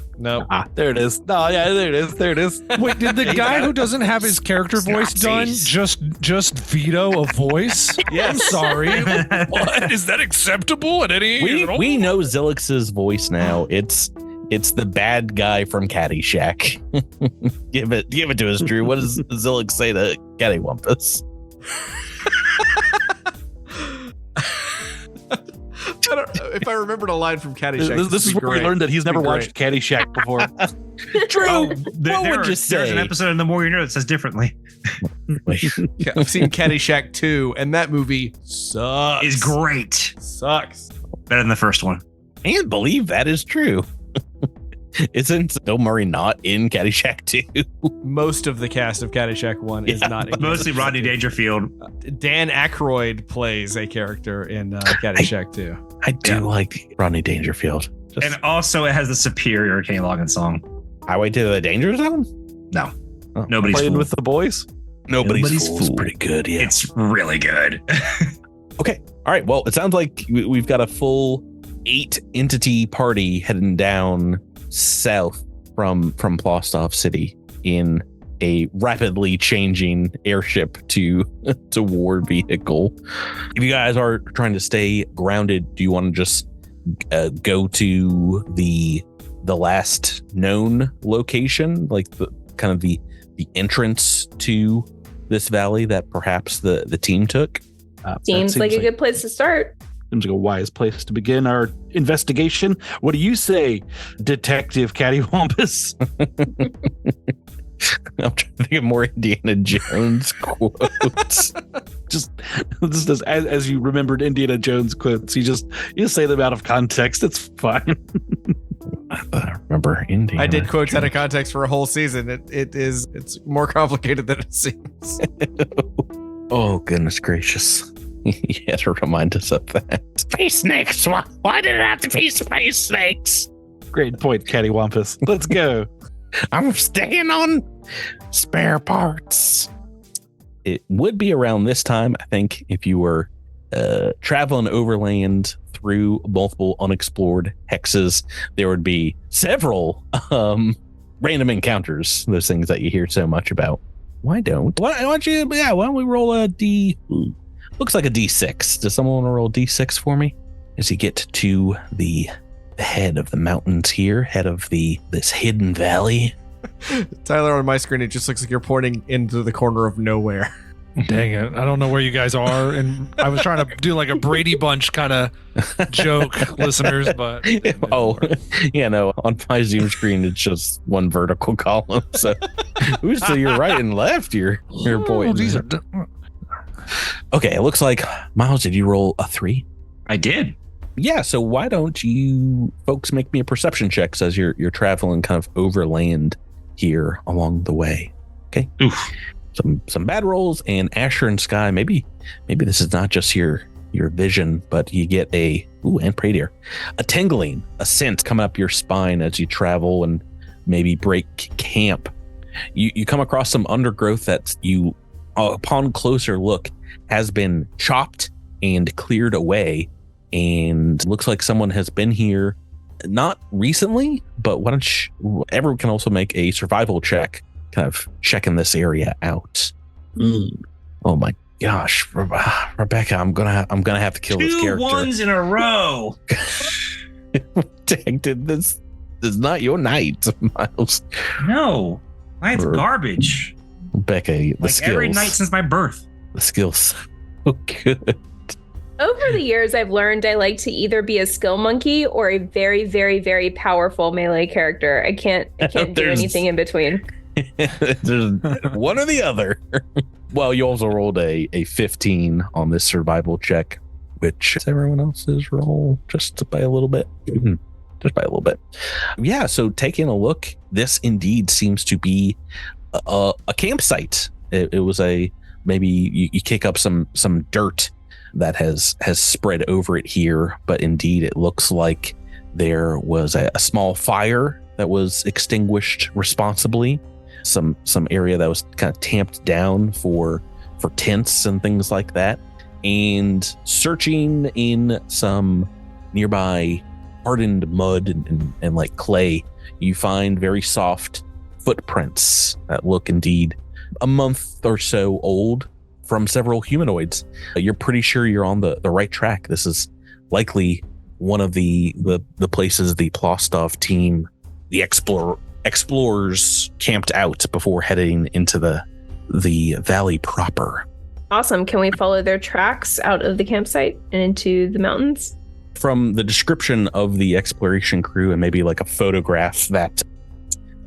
There it is. No, yeah, there it is. Wait, did the guy who doesn't have his character voice done just veto a voice? Yes. I'm sorry. What? Is that acceptable at any? We know Zilix's voice now. It's the bad guy from Caddyshack. give it to us, Drew. What does Zilix say to Cattywampus? I don't know if I remembered a line from Caddyshack. This is where we learned that he's never watched Caddyshack before. Drew, what would you say? There's an episode in The More You Know that says differently. Yeah, I've seen Caddyshack 2, and that movie sucks. Is great. Sucks. Better than the first one. And believe that is true. Isn't Bill Murray not in Caddyshack 2? Most of the cast of Caddyshack 1 is not in Mostly Rodney Dangerfield. Dan Aykroyd plays a character in Caddyshack 2. I do like Rodney Dangerfield. And also it has the superior Kenny Loggins song. Highway to the Danger Zone? No. Oh, Nobody's Playing Fool. with the boys. Nobody's Fool is pretty good, yeah. It's really good. Okay. All right. Well, it sounds like we've got a full 8-entity party heading down south from Plaustov City in a rapidly changing airship to war vehicle. If you guys are trying to stay grounded, do you want to just go to the last known location, like the kind of the entrance to this valley that perhaps the team took? Seems like a good place to start. Seems like a wise place to begin our investigation. What do you say, Detective Cattywampus? I'm trying to think of more Indiana Jones quotes. just as you remembered Indiana Jones quotes, you say them out of context. It's fine. I remember Indiana. I did quotes out of context for a whole season. It's more complicated than it seems. Oh, goodness gracious. You had to remind us of that. Space snakes. Why did it have to be space snakes? Great point, Cattywampus. Let's go. I'm staying on spare parts. It would be around this time, I think, if you were traveling overland through multiple unexplored hexes, there would be several random encounters, those things that you hear so much about. Why don't we roll a D? Looks like a D6. Does someone want to roll a D6 for me? As you get to the head of the mountains here, head of this hidden valley. Tyler, on my screen, it just looks like you're pointing into the corner of nowhere. Dang it. I don't know where you guys are. And I was trying to do like a Brady Bunch kind of joke, listeners, but. On my Zoom screen, it's just one vertical column. So who's to your right and left? You're pointing. Okay, it looks like, Miles, did you roll a 3? I did. Yeah, so why don't you folks make me a perception checks as you're traveling kind of overland here along the way. Okay. Oof. Some bad rolls, and Asher and Sky, maybe this is not just your vision, but you get and Pradier, a tingling, a sense coming up your spine as you travel and maybe break camp. You come across some undergrowth that you, upon closer look, has been chopped and cleared away, and looks like someone has been here not recently, but everyone can also make a survival check, kind of checking this area out. Oh my gosh, Rebecca, I'm gonna have to kill this character. 2 ones in a row. Dang, this is not your night, Miles. No, mine's garbage. Rebecca, the skills. Every night since my birth. The skills, so good. Over the years, I've learned I like to either be a skill monkey or a very, very, very powerful melee character. I can't do anything in between. There's one or the other. Well, you also rolled a 15 on this survival check, which is everyone else's roll just by a little bit. Just by a little bit. Yeah, so taking a look, this indeed seems to be a campsite. It was maybe you kick up some dirt that has spread over it here, but indeed it looks like there was a small fire that was extinguished responsibly. Some area that was kind of tamped down for tents and things like that. And searching in some nearby hardened mud and like clay, you find very soft footprints that look indeed a month or so old from several humanoids. You're pretty sure you're on the right track. This is likely one of the places the Plaustov team, the explorers camped out before heading into the valley proper. Awesome. Can we follow their tracks out of the campsite and into the mountains? From the description of the exploration crew and maybe like a photograph that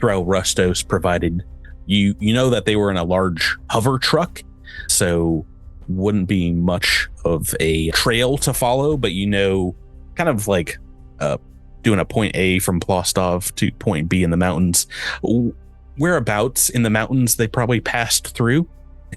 Threll Rustos provided, you know that they were in a large hover truck, so wouldn't be much of a trail to follow, but kind of like doing a point A from Plaustov to point B in the mountains. Whereabouts in the mountains they probably passed through.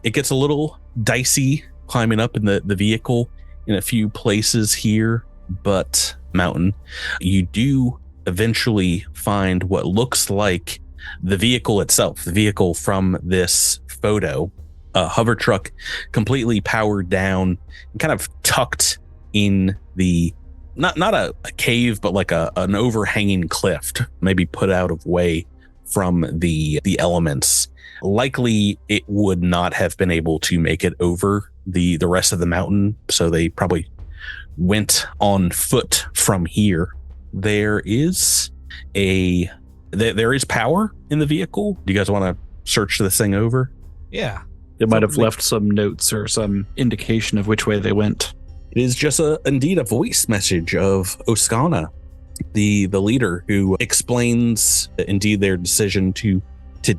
It gets a little dicey climbing up in the vehicle in a few places here, but mountain. You do eventually find what looks like the vehicle itself, the vehicle from this photo, a hover truck completely powered down and kind of tucked in the not a cave, but like an overhanging cliff, maybe put out of way from the elements. Likely it would not have been able to make it over the rest of the mountain, so they probably went on foot from here. There is power in the vehicle. Do you guys want to search this thing over? Yeah. It might have left some notes or some indication of which way they went. It is just indeed a voice message of Oskana, the leader, who explains indeed their decision to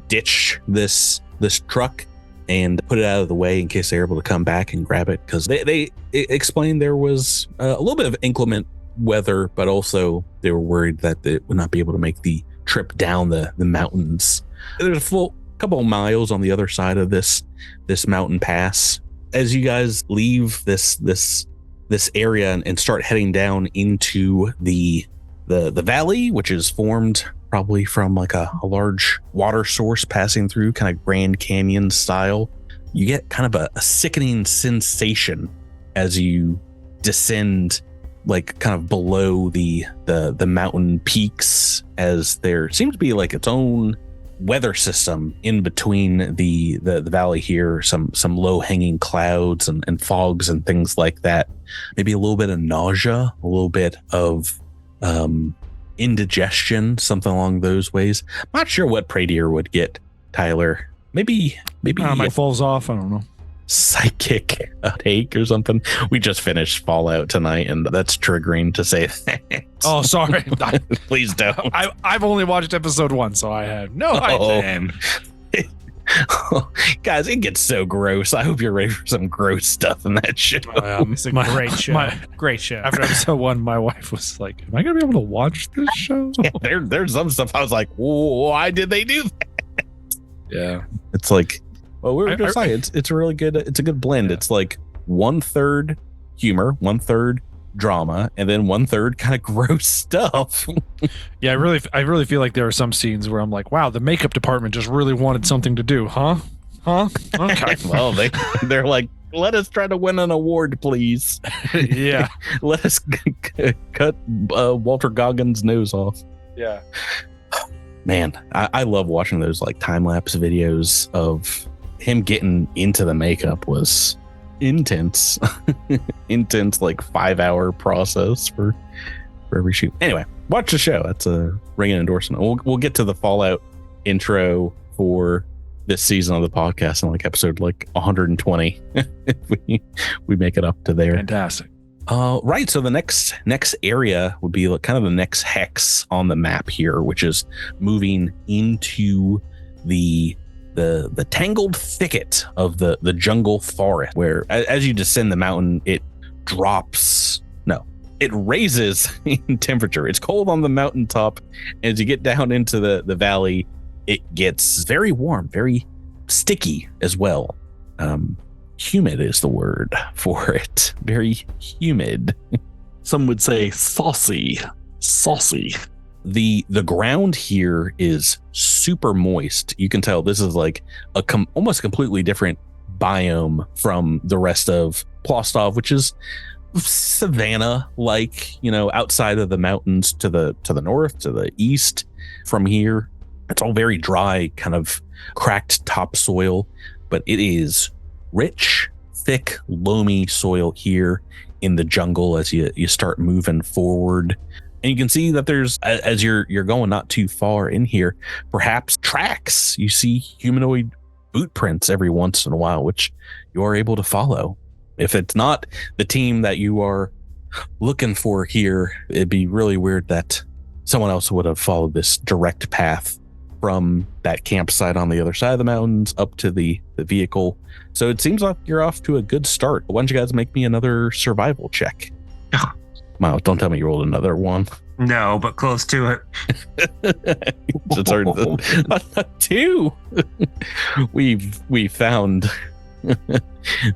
ditch this truck and put it out of the way in case they're able to come back and grab it, because they explained there was a little bit of inclement weather, but also they were worried that they would not be able to make the trip down the mountains. There's a full couple of miles on the other side of this mountain pass. As you guys leave this area and start heading down into the valley, which is formed probably from like a large water source passing through, kind of Grand Canyon style, you get kind of a sickening sensation as you descend, like kind of below the mountain peaks, as there seems to be like its own weather system in between the valley here, some low hanging clouds and fogs and things like that. Maybe a little bit of nausea, a little bit of indigestion, something along those ways. I'm not sure what Pradier would get, Tyler. Maybe my falls off. I don't know. Psychic take or something. We just finished Fallout tonight, and that's triggering to say that. Oh, sorry. Please don't. I've only watched episode 1, so I have no idea. Guys, it gets so gross. I hope you're ready for some gross stuff in that show. It's a great show. Great show. After episode 1, my wife was like, "Am I gonna be able to watch this show?" Yeah, there's some stuff I was like, why did they do that? Yeah, it's like, well, we were just saying, it's a really good, it's a good blend. Yeah. It's like 1/3 humor, 1/3 drama, and then 1/3 kind of gross stuff. Yeah, I really feel like there are some scenes where I'm like, wow, the makeup department just really wanted something to do, huh? Okay. Well, they're like, let us try to win an award, please. Yeah. Let us cut Walter Goggins' nose off. Yeah. Man, I love watching those like time-lapse videos of him getting into the makeup. Was intense. Intense, like 5-hour process for every shoot. Anyway, watch the show. That's a ringing endorsement. We'll get to the Fallout intro for this season of the podcast in like episode like 120 if we make it up to there. Fantastic. Right. So the next area would be like kind of the next hex on the map here, which is moving into the tangled thicket of the jungle forest, where as you descend the mountain, it raises in temperature. It's cold on the mountaintop. As you get down into the valley, it gets very warm, very sticky as well. Humid is the word for it. Very humid. Some would say saucy. The ground here is super moist. You can tell this is like a almost completely different biome from the rest of Plaustov, which is savanna, like, outside of the mountains to the north, to the east. From here, it's all very dry, kind of cracked topsoil, but it is rich, thick, loamy soil here in the jungle as you start moving forward. And you can see that there's, as you're going not too far in here, perhaps tracks. You see humanoid boot prints every once in a while, which you are able to follow. If it's not the team that you are looking for here, it'd be really weird that someone else would have followed this direct path from that campsite on the other side of the mountains up to the vehicle. So it seems like you're off to a good start. Why don't you guys make me another survival check? Wow, don't tell me you rolled another one. No, but close to it. It's hard 2. We found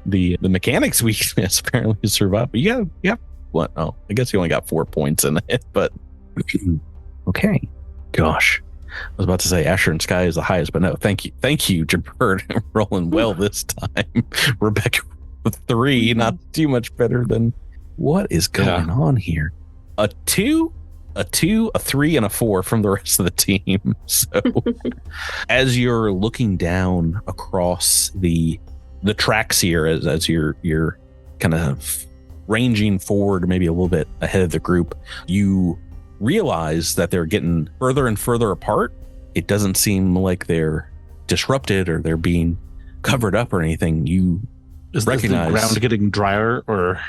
the mechanics weakness apparently survived. But you got what? Oh, I guess you only got 4 points in it, but okay. Gosh. I was about to say Asher and Sky is the highest, but no, thank you, Jabbird. Rolling well this time. Rebecca with 3, not too much better than what is going on here. A 2 a 2, a 3, and a 4 from the rest of the team. So as you're looking down across the tracks here, as you're kind of ranging forward, maybe a little bit ahead of the group, you realize that they're getting further and further apart. It doesn't seem like they're disrupted or they're being covered up or anything. You recognize the ground getting drier, or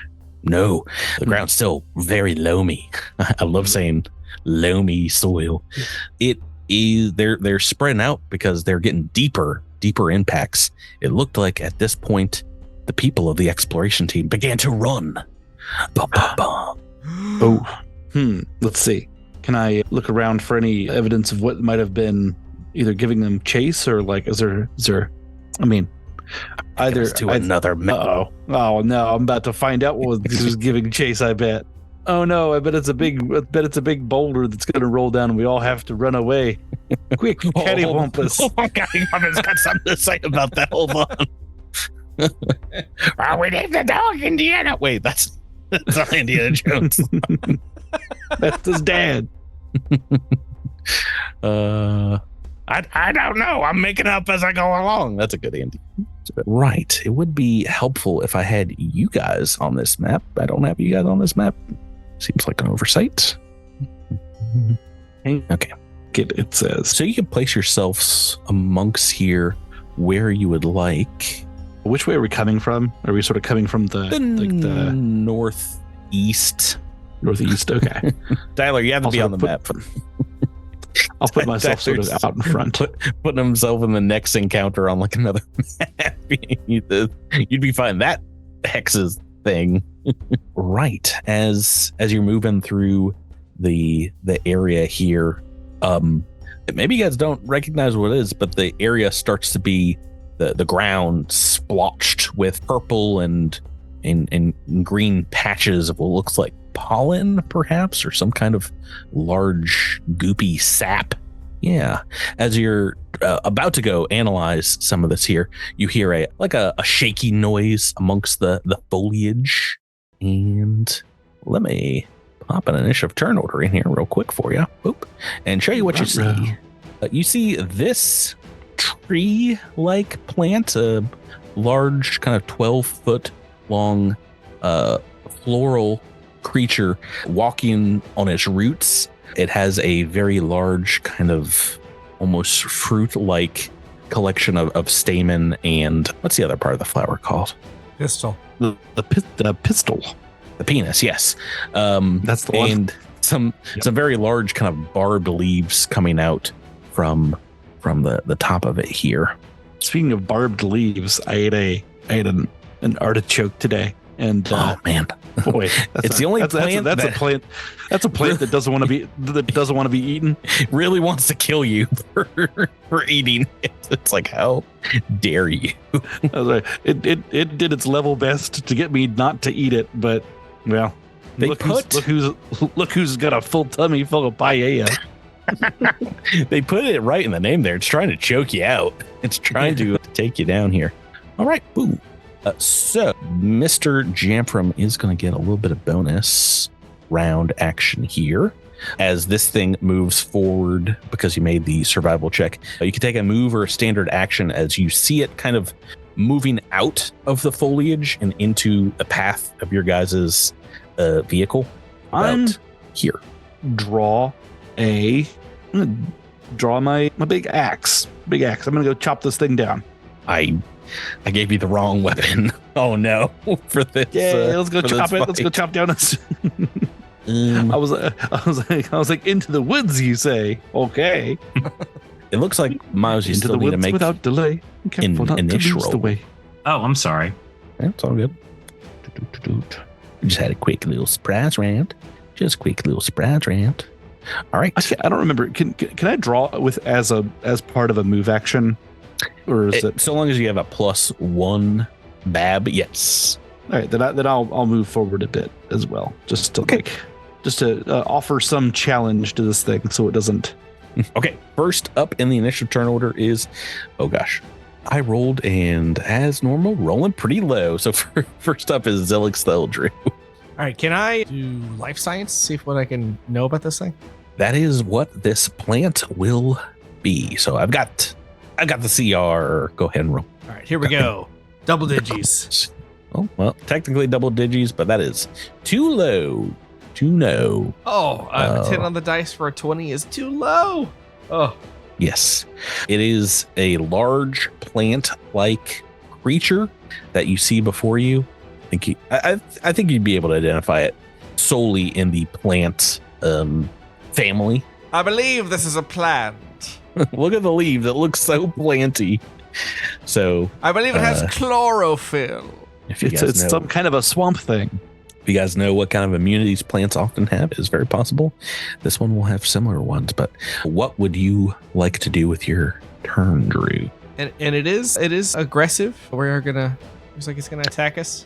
no, the ground's still very loamy. I love saying loamy soil. It is they're spreading out because they're getting deeper impacts. It looked like at this point the people of the exploration team began to run. Bah, bah, bah. Let's see. Can I look around for any evidence of what might have been either giving them chase, or like is there I mean, either to another oh no, I'm about to find out what was giving chase, I bet. Oh no, I bet it's a big boulder that's gonna roll down and we all have to run away. Quick, Cattywampus. Cattywampus got something to say about that. Hold on. We named the dog Indiana. Wait, that's not Indiana Jones. That's his dad. I don't know. I'm making up as I go along. That's a good Andy. Right. It would be helpful if I had you guys on this map. I don't have you guys on this map. Seems like an oversight. Okay. It says. So you can place yourselves amongst here where you would like. Which way are we coming from? Are we sort of coming from the northeast? Northeast, okay. Tyler, you have to be on the map. I'll put myself sort of out in front. Putting himself in the next encounter on like another map. You'd be fine. That hexes thing. Right. As you're moving through the area here, maybe you guys don't recognize what it is, but the area starts to be the ground splotched with purple and green patches of what looks like pollen, perhaps, or some kind of large goopy sap. Yeah. As you're about to go analyze some of this here, you hear a shaky noise amongst the foliage. And let me pop an initiative turn order in here real quick for you. Boop. And show you what you see. You see this tree-like plant, a large kind of 12-foot long floral creature walking on its roots. It has a very large kind of almost fruit-like collection of stamen and what's the other part of the flower called? Pistil. The pistil. The penis, yes. That's the one. And some very large kind of barbed leaves coming out from the top of it here. Speaking of barbed leaves, I ate an artichoke today, and oh man, boy, it's the only plant that's a plant. That's a plant that doesn't want to be eaten. Really wants to kill you for eating it. It's like, how dare you? I was like, it did its level best to get me not to eat it, but well, look who's got a full tummy full of paella. They put it right in the name there. It's trying to choke you out. It's trying to take you down here. All right, boom. So Mr. Jamfram is going to get a little bit of bonus round action here as this thing moves forward because you made the survival check. You can take a move or a standard action as you see it kind of moving out of the foliage and into the path of your guys' vehicle. I'm here. I'm gonna draw my big axe. I'm gonna go chop this thing down. I gave you the wrong weapon. Oh no! For this, yeah, let's go chop it. Let's go chop down. I was like, into the woods, you say? Okay. It looks like Miles, you into still the need to make without delay. initial the way. Oh, I'm sorry. Yeah, it's all good. Just had a quick little surprise round. All right. I don't remember. Can I draw with as part of a move action, or is it so long as you have a +1 BAB? Yes. All right. Then I'll move forward a bit as well, just to offer some challenge to this thing, so it doesn't. Okay. First up in the initiative turn order is, oh gosh, I rolled and as normal rolling pretty low. So first up is Zilix the Eldrew. All right, can I do life science? See what I can know about this thing. That is what this plant will be. So I've got the CR. Go ahead and roll. All right, here we go. Double digits. Oh, well, technically double digits, but that is too low to know. Oh, a 10 on the dice for a 20 is too low. Oh, Yes, it is a large plant-like creature that you see before you. I think you'd be able to identify it solely in the plant family. I believe this is a plant. Look at the leaves; it looks so planty. So I believe it has chlorophyll. if you guys know, It's some kind of a swamp thing. if you guys know what kind of immunities plants often have, it's very possible this one will have similar ones. But what would you like to do with your turn, Drew? And it is aggressive. Looks like it's gonna attack us.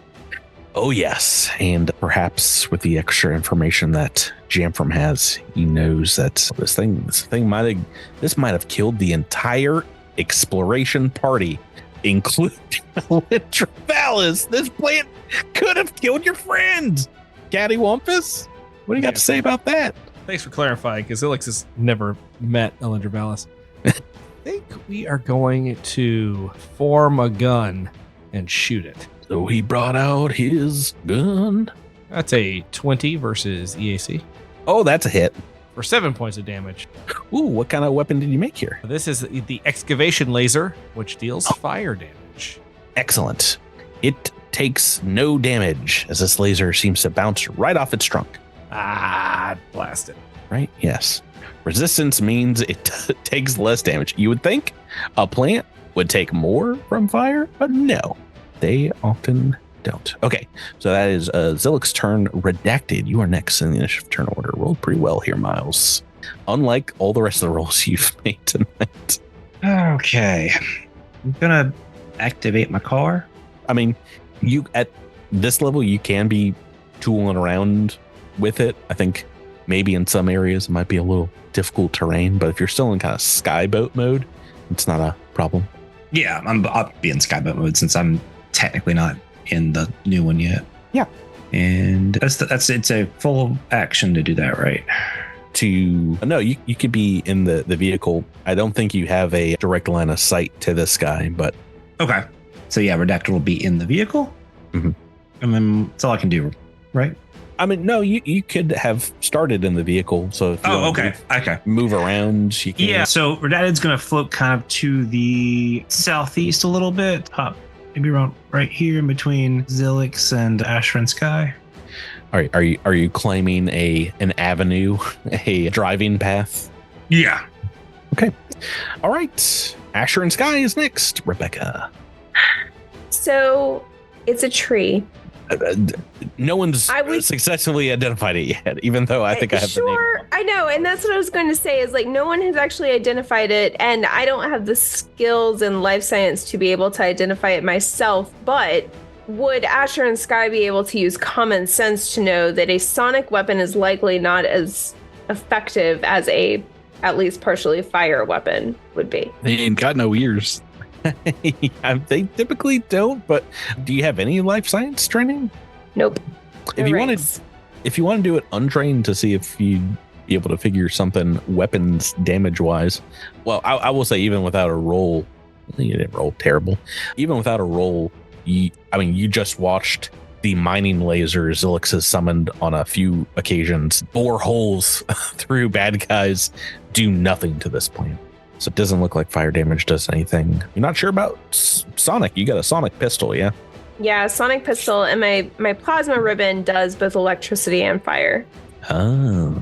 Oh yes, and perhaps with the extra information that Jamfram has, he knows that this thing might have killed the entire exploration party, including Alyndra Vallis. This plant could have killed your friend, Cattywampus. What do you got to say about that? Thanks for clarifying, because Ilix has never met Alyndra Vallis. I think we are going to form a gun and shoot it. So he brought out his gun. That's a 20 versus EAC Oh, that's a hit. for 7 points of damage. Ooh, what kind of weapon did you make here? This is the excavation laser, which deals fire damage. Excellent. It takes no damage as this laser seems to bounce right off its trunk. Blast it. Right? Yes. Resistance means it takes less damage. You would think a plant would take more from fire, but no, they often don't. Okay, so that is Zillick's turn. Redacted, you are next in the initiative turn order. Rolled pretty well here, Miles. Unlike all the rest of the rolls you've made tonight. Okay. I'm gonna activate my car. I mean, you at this level, you can be tooling around with it. I think maybe in some areas it might be a little difficult terrain, but if you're still in kind of skyboat mode, it's not a problem. Yeah, I'll be in skyboat mode since I'm technically not in the new one yet. Yeah. And it's a full action to do that, right? No, you could be in the vehicle. I don't think you have a direct line of sight to this guy, but Okay. So yeah, Redacted will be in the vehicle. Mhm. And then that's all I can do, right? I mean, no, you could have started in the vehicle. So if you want to Okay. move around, you can. Yeah, so Redacted's going to float kind of to the southeast a little bit, hop maybe around right here in between Zilix and Asher and Sky. Are you claiming an avenue, a driving path? Yeah. All right. Asher and Sky is next. Rebecca. So it's a tree. No one's I would- successfully identified it yet, even though I think I have the name. Sure, I know, and that's what I was going to say. Is like no one has actually identified it, and I don't have the skills in life science to be able to identify it myself. But would Asher and Sky be able to use common sense to know that a sonic weapon is likely not as effective as a at least partially fire weapon would be? They ain't got no ears. They typically don't, but do you have any life science training? Nope. If you wanted, if you want to do it untrained to see if you'd be able to figure something weapons damage wise, well, I will say even without a roll, you didn't roll terrible. Even without a roll, you just watched the mining laser Zilix has summoned on a few occasions bore holes through bad guys, do nothing to this plant. So it doesn't look like fire damage does anything. You're not sure about sonic. You got a sonic pistol, yeah? Yeah, sonic pistol, and my plasma ribbon does both electricity and fire. Oh.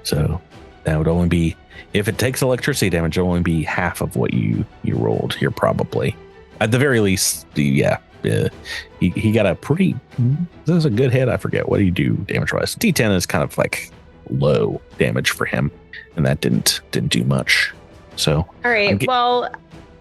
So that would only be, if it takes electricity damage, it'll only be half of what you rolled here, probably. At the very least, yeah. He got a pretty, this is a good hit. I forget, what do you do damage-wise? D10 is kind of like low damage for him, and that didn't do much. So All right. Well,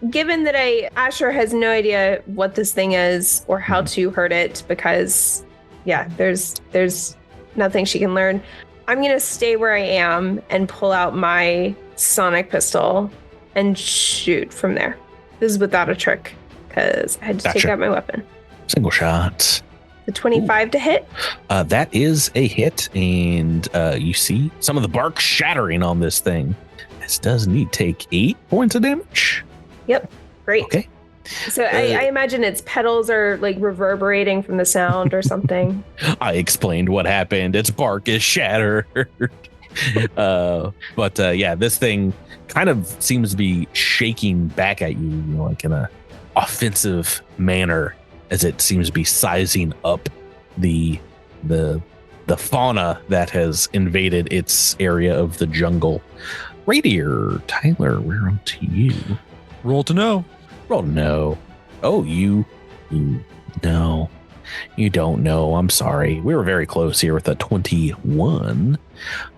given that Asher has no idea what this thing is or how to hurt it, because there's nothing she can learn, I'm gonna stay where I am and pull out my sonic pistol and shoot from there. This is without a trick because I had to take out my weapon. Single shot. The 25 to hit. That is a hit, and you see some of the bark shattering on this thing. This does need take 8 points of damage. Yep. Great. Okay. So I imagine its petals are like reverberating from the sound or something. I explained what happened. Its bark is shattered. But this thing kind of seems to be shaking back at you, like in a offensive manner, as it seems to be sizing up the fauna that has invaded its area of the jungle. Radier, Tyler, we're on to you. Roll to know. Roll no. Oh, you no. You don't know. I'm sorry. We were very close here with a 21,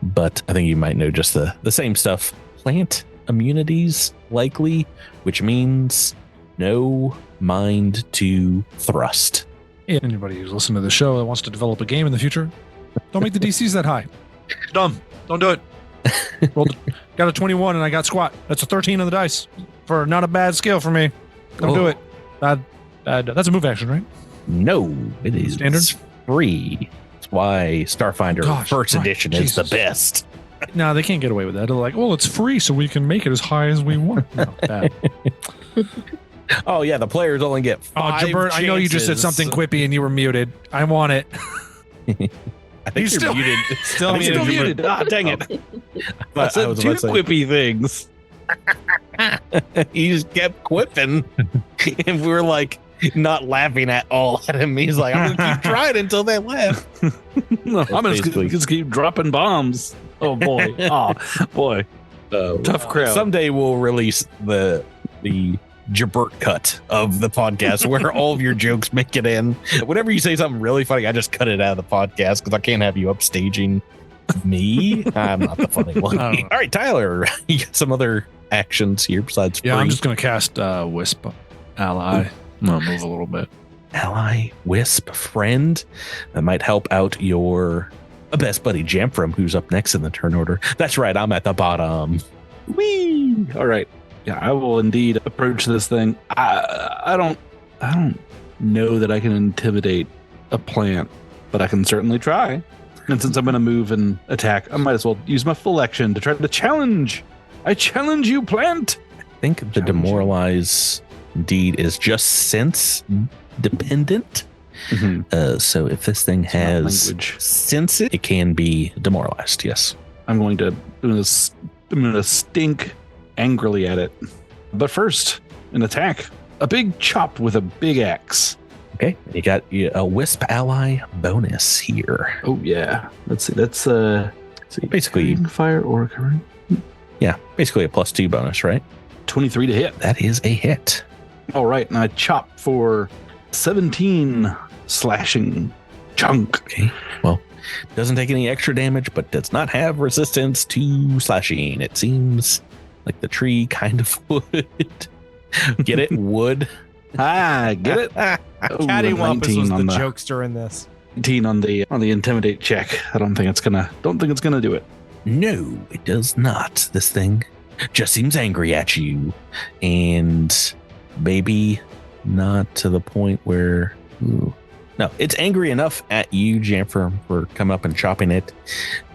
but I think you might know just the same stuff. Plant immunities, likely, which means no mind to thrust. Yeah, anybody who's listening to the show that wants to develop a game in the future, don't make the DCs that high. It's dumb. Don't do it. Got a 21 and I got squat. That's a 13 on the dice for not a bad skill for me. Don't do it. That's a move action, right? No, it is standard free. That's why Starfinder First Edition is the best. No, they can't get away with that. They're like, well, it's free, so we can make it as high as we want. No, bad. Oh yeah, the players only get 5 Jabert, I know you just said something quippy and you were muted. I want it. I think you're muted. Still muted. Ah, dang it. I said 2 quippy things. He just kept quipping. And we were like not laughing at all at him. He's like, I'm going to keep trying until they laugh. No, I'm going to just keep dropping bombs. Oh, boy. Oh, boy. Tough crowd. Someday we'll release the Jabert cut of the podcast where all of your jokes make it in. Whenever you say something really funny, I just cut it out of the podcast because I can't have you upstaging me. I'm not the funny one. All right, Tyler, you got some other actions here besides free? Yeah, I'm just going to cast Wisp Ally. I'm going to move a little bit. Ally, Wisp, friend. That might help out your best buddy Jamfram, who's up next in the turn order. That's right, I'm at the bottom. Whee! All right. Yeah, I will indeed approach this thing. I don't know that I can intimidate a plant, but I can certainly try. And since I'm going to move and attack, I might as well use my full action to try to challenge. I challenge you, plant. I think the demoralize indeed is just sense dependent. Mm-hmm. So if this thing has sense, it can be demoralized. Yes, I'm going to stink angrily at it. But first, an attack. A big chop with a big axe. Okay, you got a Wisp Ally bonus here. Oh yeah. Let's see. That's basically fire or current. Yeah, basically a +2 bonus, right? 23 to hit. That is a hit. All right, and I chop for 17 slashing chunk. Okay, well, doesn't take any extra damage, but does not have resistance to slashing. It seems like the tree kind of would. Get it? Wood. Get it? Cattywampus was the jokester in this. 19 on the intimidate check. I don't think it's gonna do it. No, it does not. This thing just seems angry at you, and maybe not to the point where. No, it's angry enough at you, Jamfram, for coming up and chopping it.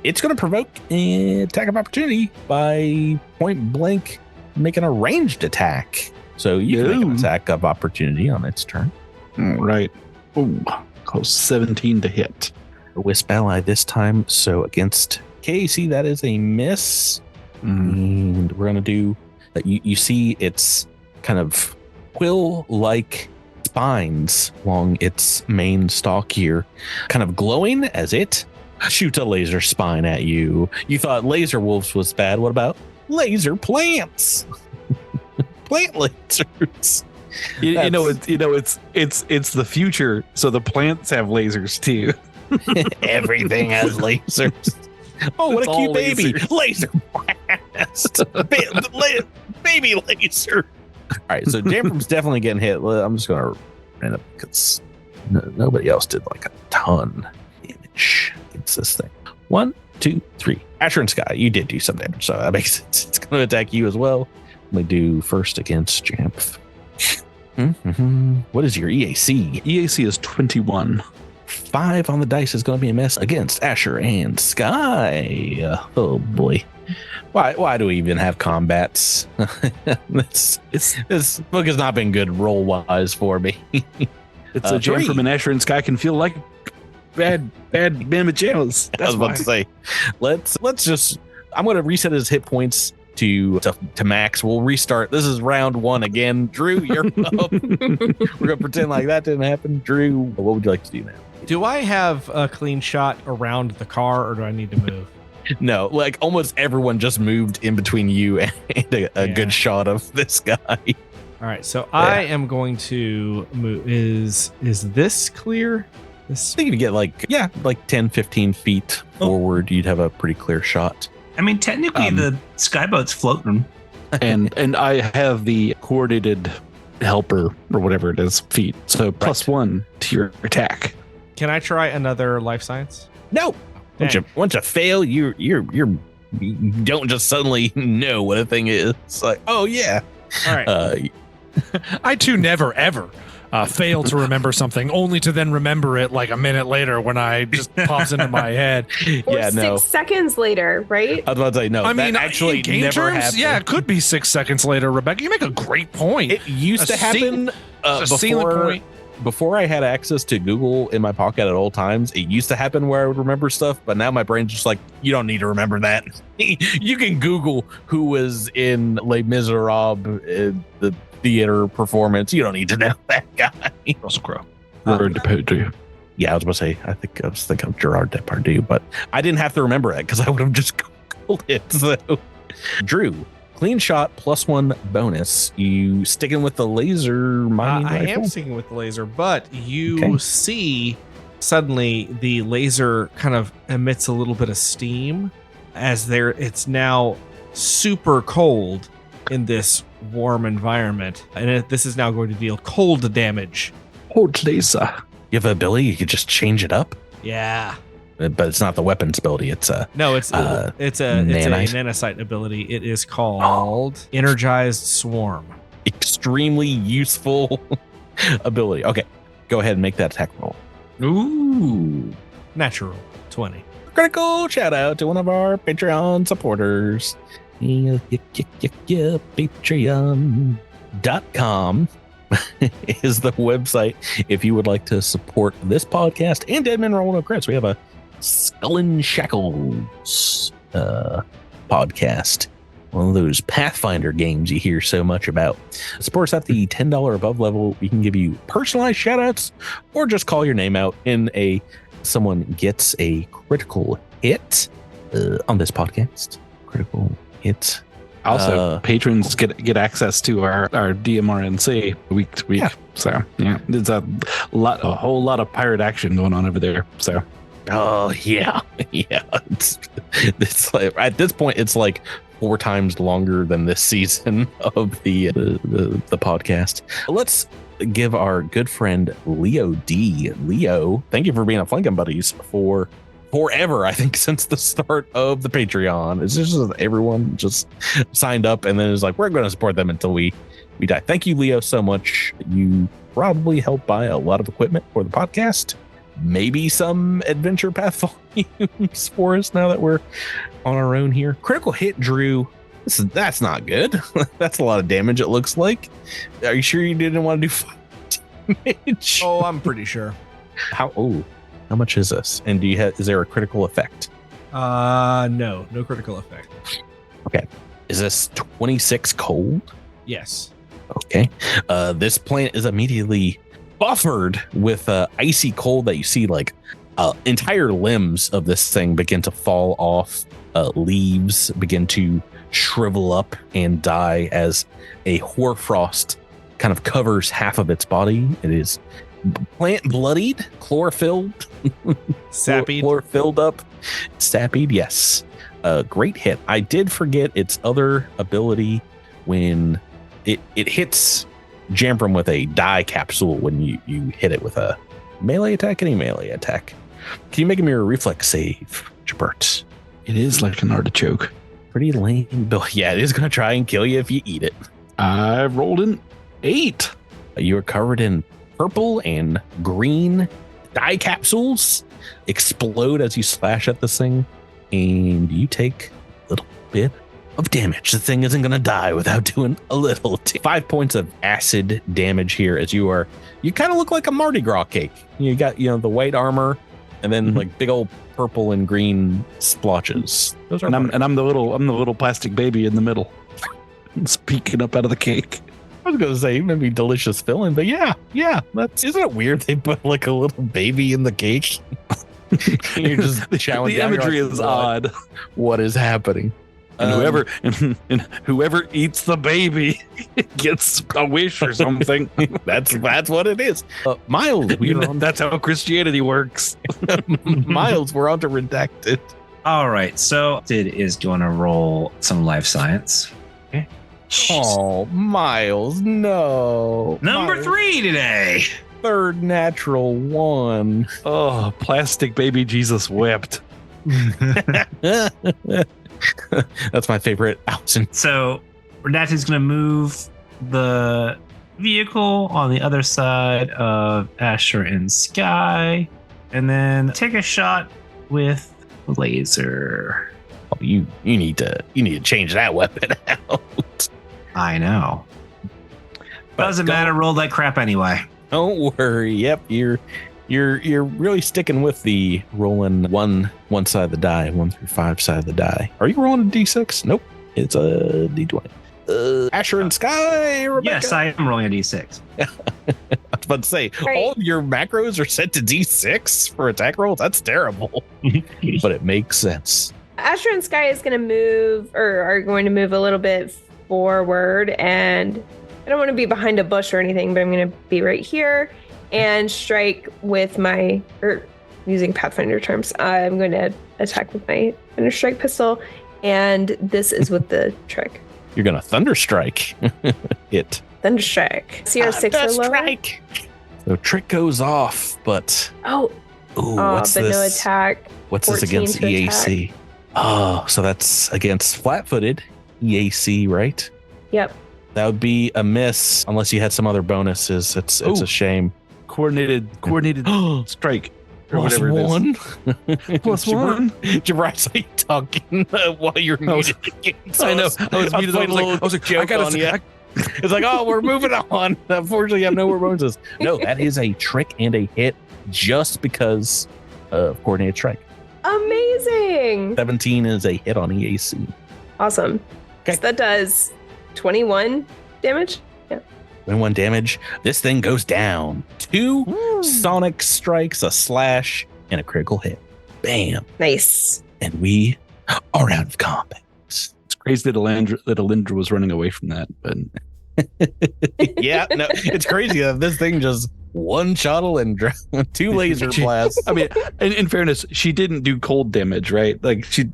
It's going to provoke an attack of opportunity by point blank making a ranged attack. So you can make an attack of opportunity on its turn. Right. Ooh, close 17 to hit. A Wisp Ally this time. So against KC, that is a miss. And we're going to do that. You see it's kind of quill-like spines along its main stalk here, kind of glowing as it shoots a laser spine at you. You thought laser wolves was bad. What about laser plants? Plant lasers. It's the future, so the plants have lasers too. Everything has lasers. Oh, what a cute baby! Laser blast, baby laser. All right, so Jamfram's definitely getting hit. I'm just going to run up because nobody else did like a ton damage against this thing. 1, 2, 3. Asher and Sky, you did do some damage, so that makes sense. It's going to attack you as well. Let me do first against Jamf. What is your EAC? EAC is 21. 5 on the dice is going to be a miss against Asher and Sky. Oh boy. Why do we even have combats? This book has not been good roll wise for me. It's a jam 3. from an Asher and Sky can feel like bad pajamas. I was about to say, let's just. I'm going to reset his hit points to max. We'll restart. This is round 1 again. Drew, you're up. We're going to pretend like that didn't happen. Drew, what would you like to do now? Do I have a clean shot around the car, or do I need to move? No, like almost everyone just moved in between you and a good shot of this guy. All right, so I am going to move. Is this clear? I think you get like 10, 15 feet forward, you'd have a pretty clear shot. I mean, technically, the skyboat's floating. and I have the coordinated helper or whatever it is feat. So +1 to your attack. Can I try another life science? No. Once you fail, you don't just suddenly know what a thing is. It's like, oh yeah. All right. I too never ever fail to remember something, only to then remember it like a minute later when I just pops into my head. Or 6 seconds later, right? I was about to say no. I mean, that actually in game never terms, happened. yeah, it could be 6 seconds later. Rebecca, you make a great point. It used to happen before I had access to Google in my pocket at all times. It used to happen where I would remember stuff, but now my brain's just like, you don't need to remember that. You can Google who was in Les Miserables, the theater performance. You don't need to know that guy. Russell Crowe. Word to you. Yeah, I was about to say, I was thinking of Gerard Depardieu, but I didn't have to remember it because I would have just Googled it. So, Drew, clean shot +1 bonus. You sticking with the laser mining I rifle? am sticking with the laser, but you see suddenly the laser kind of emits a little bit of steam as it's now super cold in this warm environment, and this is now going to deal cold damage. Cold laser. You have an ability, you could just change it up, Yeah. but it's not the weapons ability. It's a It's a nanosite ability. It is called Energized Swarm. extremely useful ability. Okay, go ahead and make that attack roll. Ooh. Natural 20. Critical shout out to one of our Patreon supporters. Patreon.com is the website if you would like to support this podcast and Dead Men Roll No Crits. We have a Skull and Shackles podcast, one of those Pathfinder games you hear so much about. Support us at the $10 above level. We can give you personalized shout outs or just call your name out in someone gets a critical hit on this podcast. Critical hit. Also, patrons get access to our DMRNC week to week. Yeah. So yeah, there's a whole lot of pirate action going on over there. So oh yeah. It's like at this point it's like 4 times longer than this season of the podcast. Let's give our good friend Leo D. Leo, thank you for being a Flanking Buddies for forever, I think, since the start of the Patreon. It's just everyone just signed up and then it's like, we're going to support them until we die. Thank you, Leo, so much. You probably helped buy a lot of equipment for the podcast. Maybe some adventure path volumes for us now that we're on our own here. Critical hit, Drew. That's not good. That's a lot of damage, it looks like. Are you sure you didn't want to do 5 damage? Oh, I'm pretty sure. How much is this? And is there a critical effect? No critical effect. Okay. Is this 26 cold? Yes. Okay. This plant is immediately buffered with icy cold that you see like entire limbs of this thing begin to fall off. Leaves begin to shrivel up and die as a hoarfrost kind of covers half of its body. It is plant bloodied, chlorophyll, Sappied. Chlorophylled up, sappied. Yes. Great hit. I did forget its other ability when it hits Jamfram with a die capsule when you hit it with a melee attack. Any melee attack. Can you make a mirror reflex save, Jabert? it is like an artichoke. Pretty lame, but yeah, it is going to try and kill you if you eat it. I rolled an 8. You are covered in purple and green dye capsules explode as you slash at this thing, and you take a little bit of damage. The thing isn't going to die without doing a little. 5 points of acid damage here as you kind of look like a Mardi Gras cake. You got, the white armor and then like big old purple and green splotches. Those are I'm the little plastic baby in the middle. It's peeking up out of the cake. I was going to say maybe delicious filling, but yeah. Isn't it weird they put like a little baby in the cake? You're just chowing the down. imagery is odd. What is happening? And whoever eats the baby gets a wish or something. That's what it is. Miles, that's how Christianity works. Miles, we're on to redacted. All right, so Sid is going to roll some life science. Okay. Oh, Miles, no. Number 3 today. Third natural one. Oh, plastic baby Jesus wept. That's my favorite Allison. So Redacted's going to move the vehicle on the other side of Asher and Sky, and then take a shot with laser. Oh, you need to change that weapon out. I know. Doesn't matter. Rolled like crap anyway. Don't worry. Yep, you're really sticking with the rolling one side of the die, 1 through 5 side of the die. Are you rolling a d6? Nope, it's a d20. Asher and Sky, Rebecca. Yes, I am rolling a d6. I was about to say, all of your macros are set to d6 for attack rolls. That's terrible, but it makes sense. Asher and Sky is going to move, or are going to move a little bit forward, and I don't want to be behind a bush or anything, but I'm going to be right here and strike with using Pathfinder terms, I'm going to attack with my Thunder Strike pistol, and this is with the trick. You're going to Thunder Strike it. Thunder Strike. CR6 or lower. Strike. So trick goes off, but what's but this? No attack. What's this against EAC? Attack. Oh, so that's against flat-footed EAC, right? Yep. That would be a miss unless you had some other bonuses. It's a shame. Coordinated strike. Plus one. Plus one. Jabari's like talking while you're muted. I know. I was muted. I was like, I gotta say. It's like, oh, we're moving on. Unfortunately, I have no more bonuses. No, that is a trick and a hit just because of coordinated strike. Amazing. 17 is a hit on EAC. Awesome. Okay. So that does 21 damage. 21 damage. This thing goes down. 2 sonic strikes, a slash, and a critical hit. Bam. Nice. And we are out of combat. It's crazy that Alyndra was running away from that, but yeah, no, it's crazy that this thing just one shuttle and 2 laser blasts. I mean, in fairness, she didn't do cold damage, right? Like it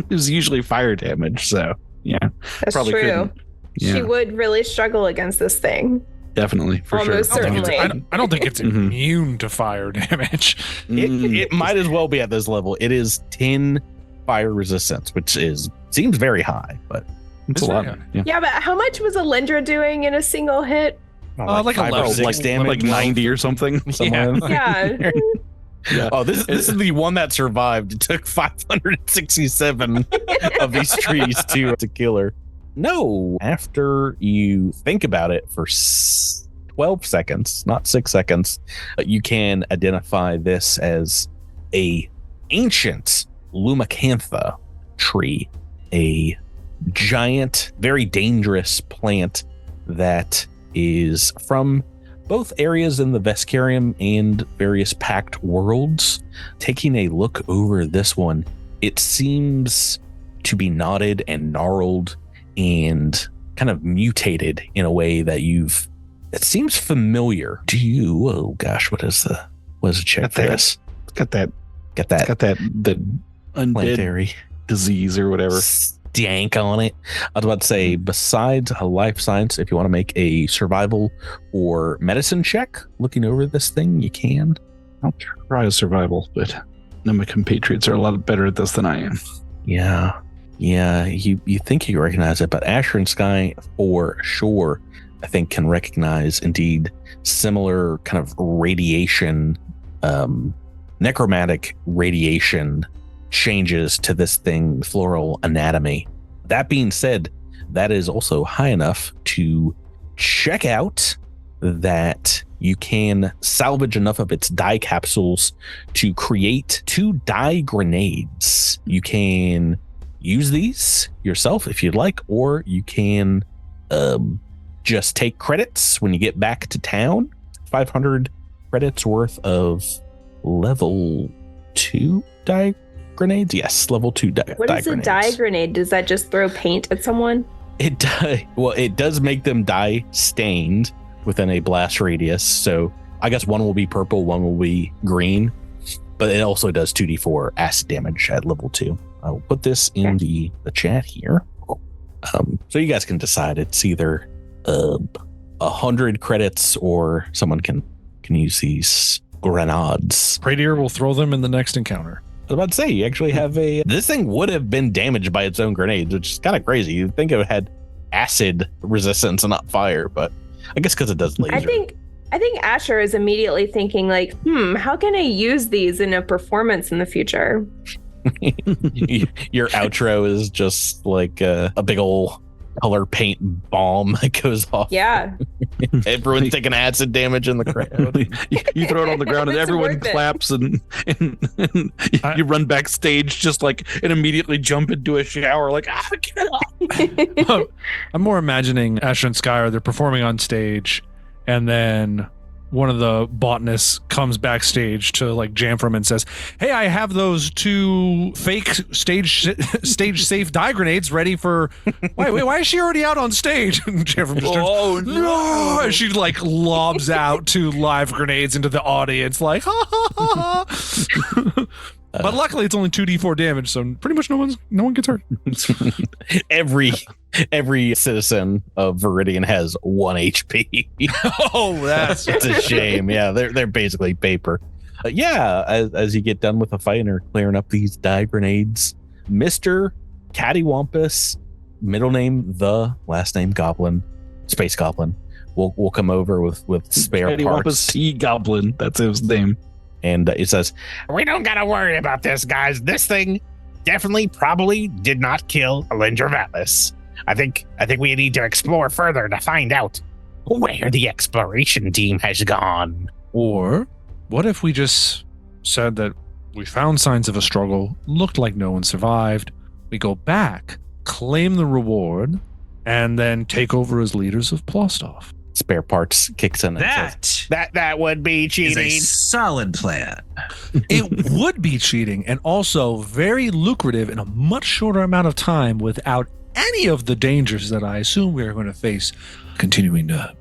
was usually fire damage. So yeah, that's probably true. Yeah. She would really struggle against this thing. Definitely, for almost sure. Certainly. I don't think it's immune to fire damage. It might as well be at this level. It is 10 fire resistance, which seems very high, but it's a lot. Yeah, but how much was Alyndra doing in a single hit? Like 5 or 6 damage, like 90 or something. Yeah. Yeah. Oh, this is the one that survived. It took 567 of these trees to kill her. No, after you think about it for 12 seconds, not 6 seconds, you can identify this as a ancient Lumacantha tree, a giant, very dangerous plant that is from both areas in the Vescarium and various packed worlds. Taking a look over this one, it seems to be knotted and gnarled and kind of mutated in a way that it seems familiar to you. Oh gosh, what is the check for this? Got that the undead disease or whatever stank on it. I was about to say, besides a life science, if you want to make a survival or medicine check looking over this thing, you can. I'll try a survival, but no, my compatriots are a lot better at this than I am. Yeah, you think you recognize it, but Asher and Sky for sure, I think, can recognize indeed similar kind of radiation necromantic radiation changes to this thing, floral anatomy. That being said, that is also high enough to check out that you can salvage enough of its dye capsules to create 2 dye grenades. You can use these yourself if you'd like, or you can just take credits when you get back to town. 500 credits worth of level 2 dye grenades. Yes, level 2 dye grenades. What is a dye grenade? Does that just throw paint at someone? It does make them dye stained within a blast radius. So I guess one will be purple, one will be green, but it also does 2d4 acid damage at level 2. I will put this in the chat here. So you guys can decide. It's either 100 credits or someone can use these grenades. Pradier will throw them in the next encounter. I was about to say, you actually have this thing would have been damaged by its own grenades, which is kind of crazy. You'd think it had acid resistance and not fire, but I guess because it does laser. I think Asher is immediately thinking like, how can I use these in a performance in the future? Your outro is just like a big old color paint bomb that goes off. Yeah. Everyone's taking acid damage in the crowd. You throw it on the ground and everyone claps and you run backstage just like and immediately jump into a shower like, get up. I'm more imagining Asher and Sky they're performing on stage and then one of the botanists comes backstage to like jam for him and says, "Hey, I have those 2 fake stage safe dye grenades ready for." Wait, why is she already out on stage? And jam from just turns, no! And she like lobs out 2 live grenades into the audience, like ha ha ha. But luckily, it's only 2d4 damage, so pretty much no one gets hurt. Every citizen of Viridian has 1 HP. Oh, that's it's a shame. Yeah, they're basically paper. As you get done with the fight and are clearing up these dye grenades, Mr. Cattywampus, middle name The, last name Goblin, Space Goblin, will come over with spare parts. T Goblin, that's his name. And it says, "We don't gotta worry about this, guys. This thing probably did not kill Alyndra Vallis. I think we need to explore further to find out where the exploration team has gone." Or what if we just said that we found signs of a struggle, looked like no one survived, we go back, claim the reward, and then take over as leaders of Plaustov? Spare parts kicks in and says, that would be cheating. Is a solid plan. It would be cheating and also very lucrative in a much shorter amount of time without any of the dangers that I assume we are going to face continuing to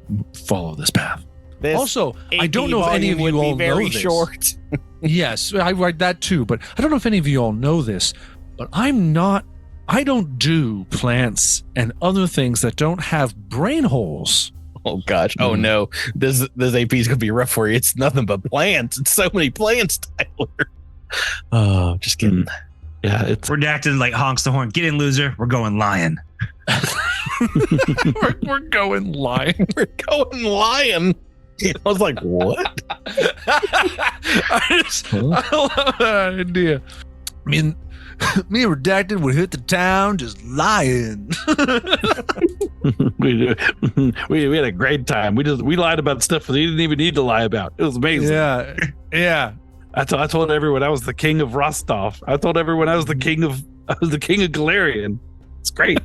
follow this path. Also, I don't know if any of you all know this. Short. Yes, I write that too, but I don't know if any of you all know this, but I don't do plants and other things that don't have brain holes. Oh gosh. Oh no. This AP is gonna be rough for you. It's nothing but plants. It's so many plants, Tyler. Oh, just kidding. Yeah, it's redacted like honks the horn. Get in, loser. We're going lion. we're going lion. We're going lion. I was like, what? I love that idea. I mean, me and Redacted would hit the town just lying. we had a great time. We lied about stuff that he didn't even need to lie about. It was amazing. Yeah. I told everyone I was the king of Rostov. I told everyone I was the king of Galarian. It's great.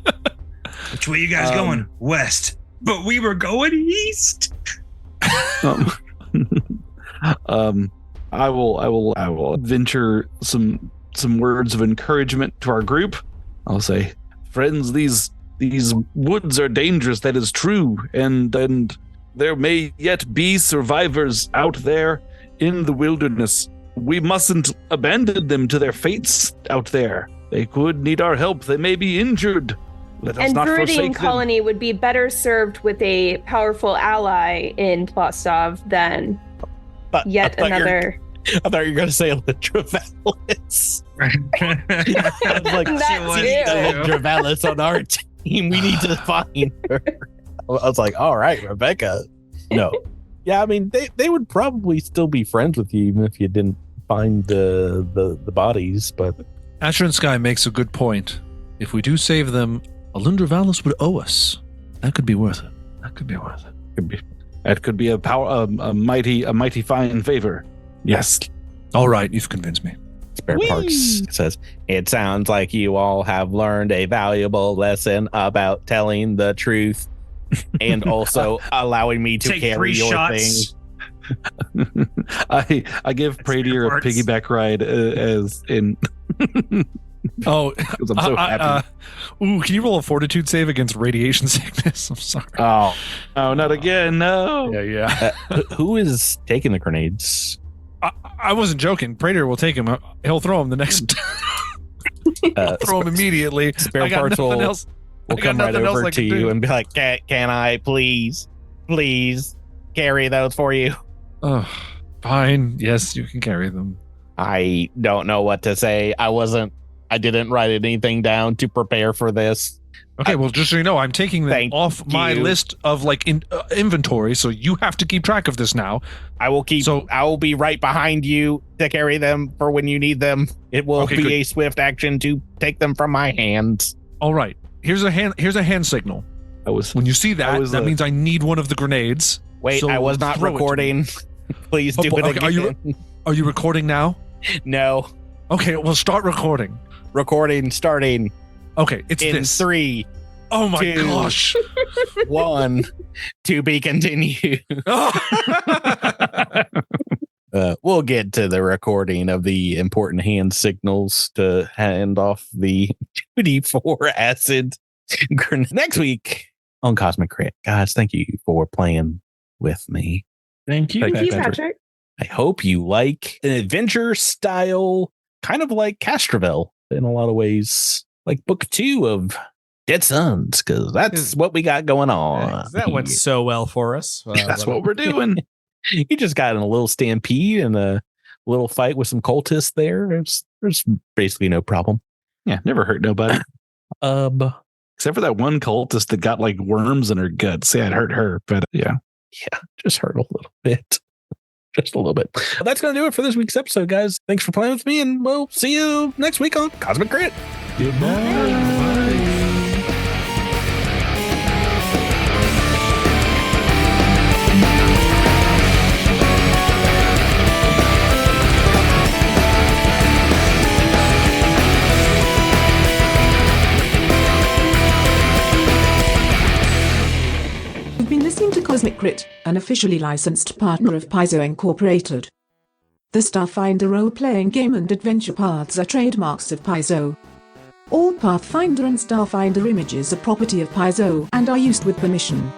Which way you guys going? West. But we were going east. I will venture some words of encouragement to our group. I'll say, friends, these woods are dangerous. That is true, and there may yet be survivors out there in the wilderness. We mustn't abandon them to their fates out there. They could need our help. They may be injured. Let us not forsake them. And Viridian Colony would be better served with a powerful ally in Plaustov than yet another. I thought you were going to say Alyndra Vallis. I was like, Alyndra Vallis on our team. We need to find her. I was like, all right, Rebecca. No. Yeah, I mean, they would probably still be friends with you even if you didn't find the bodies, but... Asher and Sky makes a good point. If we do save them, Alyndra Vallis would owe us. That could be worth it. That could be worth it. That could be a mighty fine favor. Yes. All right, you've convinced me. Spare Parts says, it sounds like you all have learned a valuable lesson about telling the truth and also allowing me to Take carry 3 your shots. thing. I give Pradier a piggyback ride as in... Oh, 'cause I'm so happy. Ooh, can you roll a fortitude save against radiation sickness? I'm sorry. Oh, no, not again. No. Yeah. Who is taking the grenades? I wasn't joking. Prater will take him. He'll throw him the next. Throw him immediately. Spare Parts will come right over to you and be like, can I please carry those for you? Oh, fine. Yes, you can carry them. I don't know what to say. I didn't write anything down to prepare for this. Okay, well, just so you know, I'm taking them off my list of inventory, so you have to keep track of this now. I will I will be right behind you to carry them for when you need them. It will be a swift action to take them from my hands. All right. Here's a hand signal. When you see that, that means I need one of the grenades. Wait, so I was not recording. Please do it again. Are you recording now? No. Okay, well, start recording. Recording starting. Okay, it's in this. 3. Oh my gosh. 1. To be continued. We'll get to the recording of the important hand signals to hand off the 2d4 acid next week on Cosmic Crit. Guys, thank you for playing with me. Thank you. Thank you, Patrick. I hope you like an adventure style, kind of like Castroville in a lot of ways, like book 2 of Dead Sons, because that's what we got going on. That went so well for us. That's what we're doing. You just got in a little stampede and a little fight with some cultists there. There's basically no problem. Yeah, never hurt nobody. Except for that one cultist that got like worms in her guts. Yeah, it hurt her, but yeah, just hurt a little bit. Just a little bit. Well, that's going to do it for this week's episode, guys. Thanks for playing with me, and we'll see you next week on Cosmic Crit. Goodbye. You've been listening to Cosmic Crit, an officially licensed partner of Paizo Incorporated. The Starfinder role-playing game and adventure paths are trademarks of Paizo. All Pathfinder and Starfinder images are property of Paizo and are used with permission.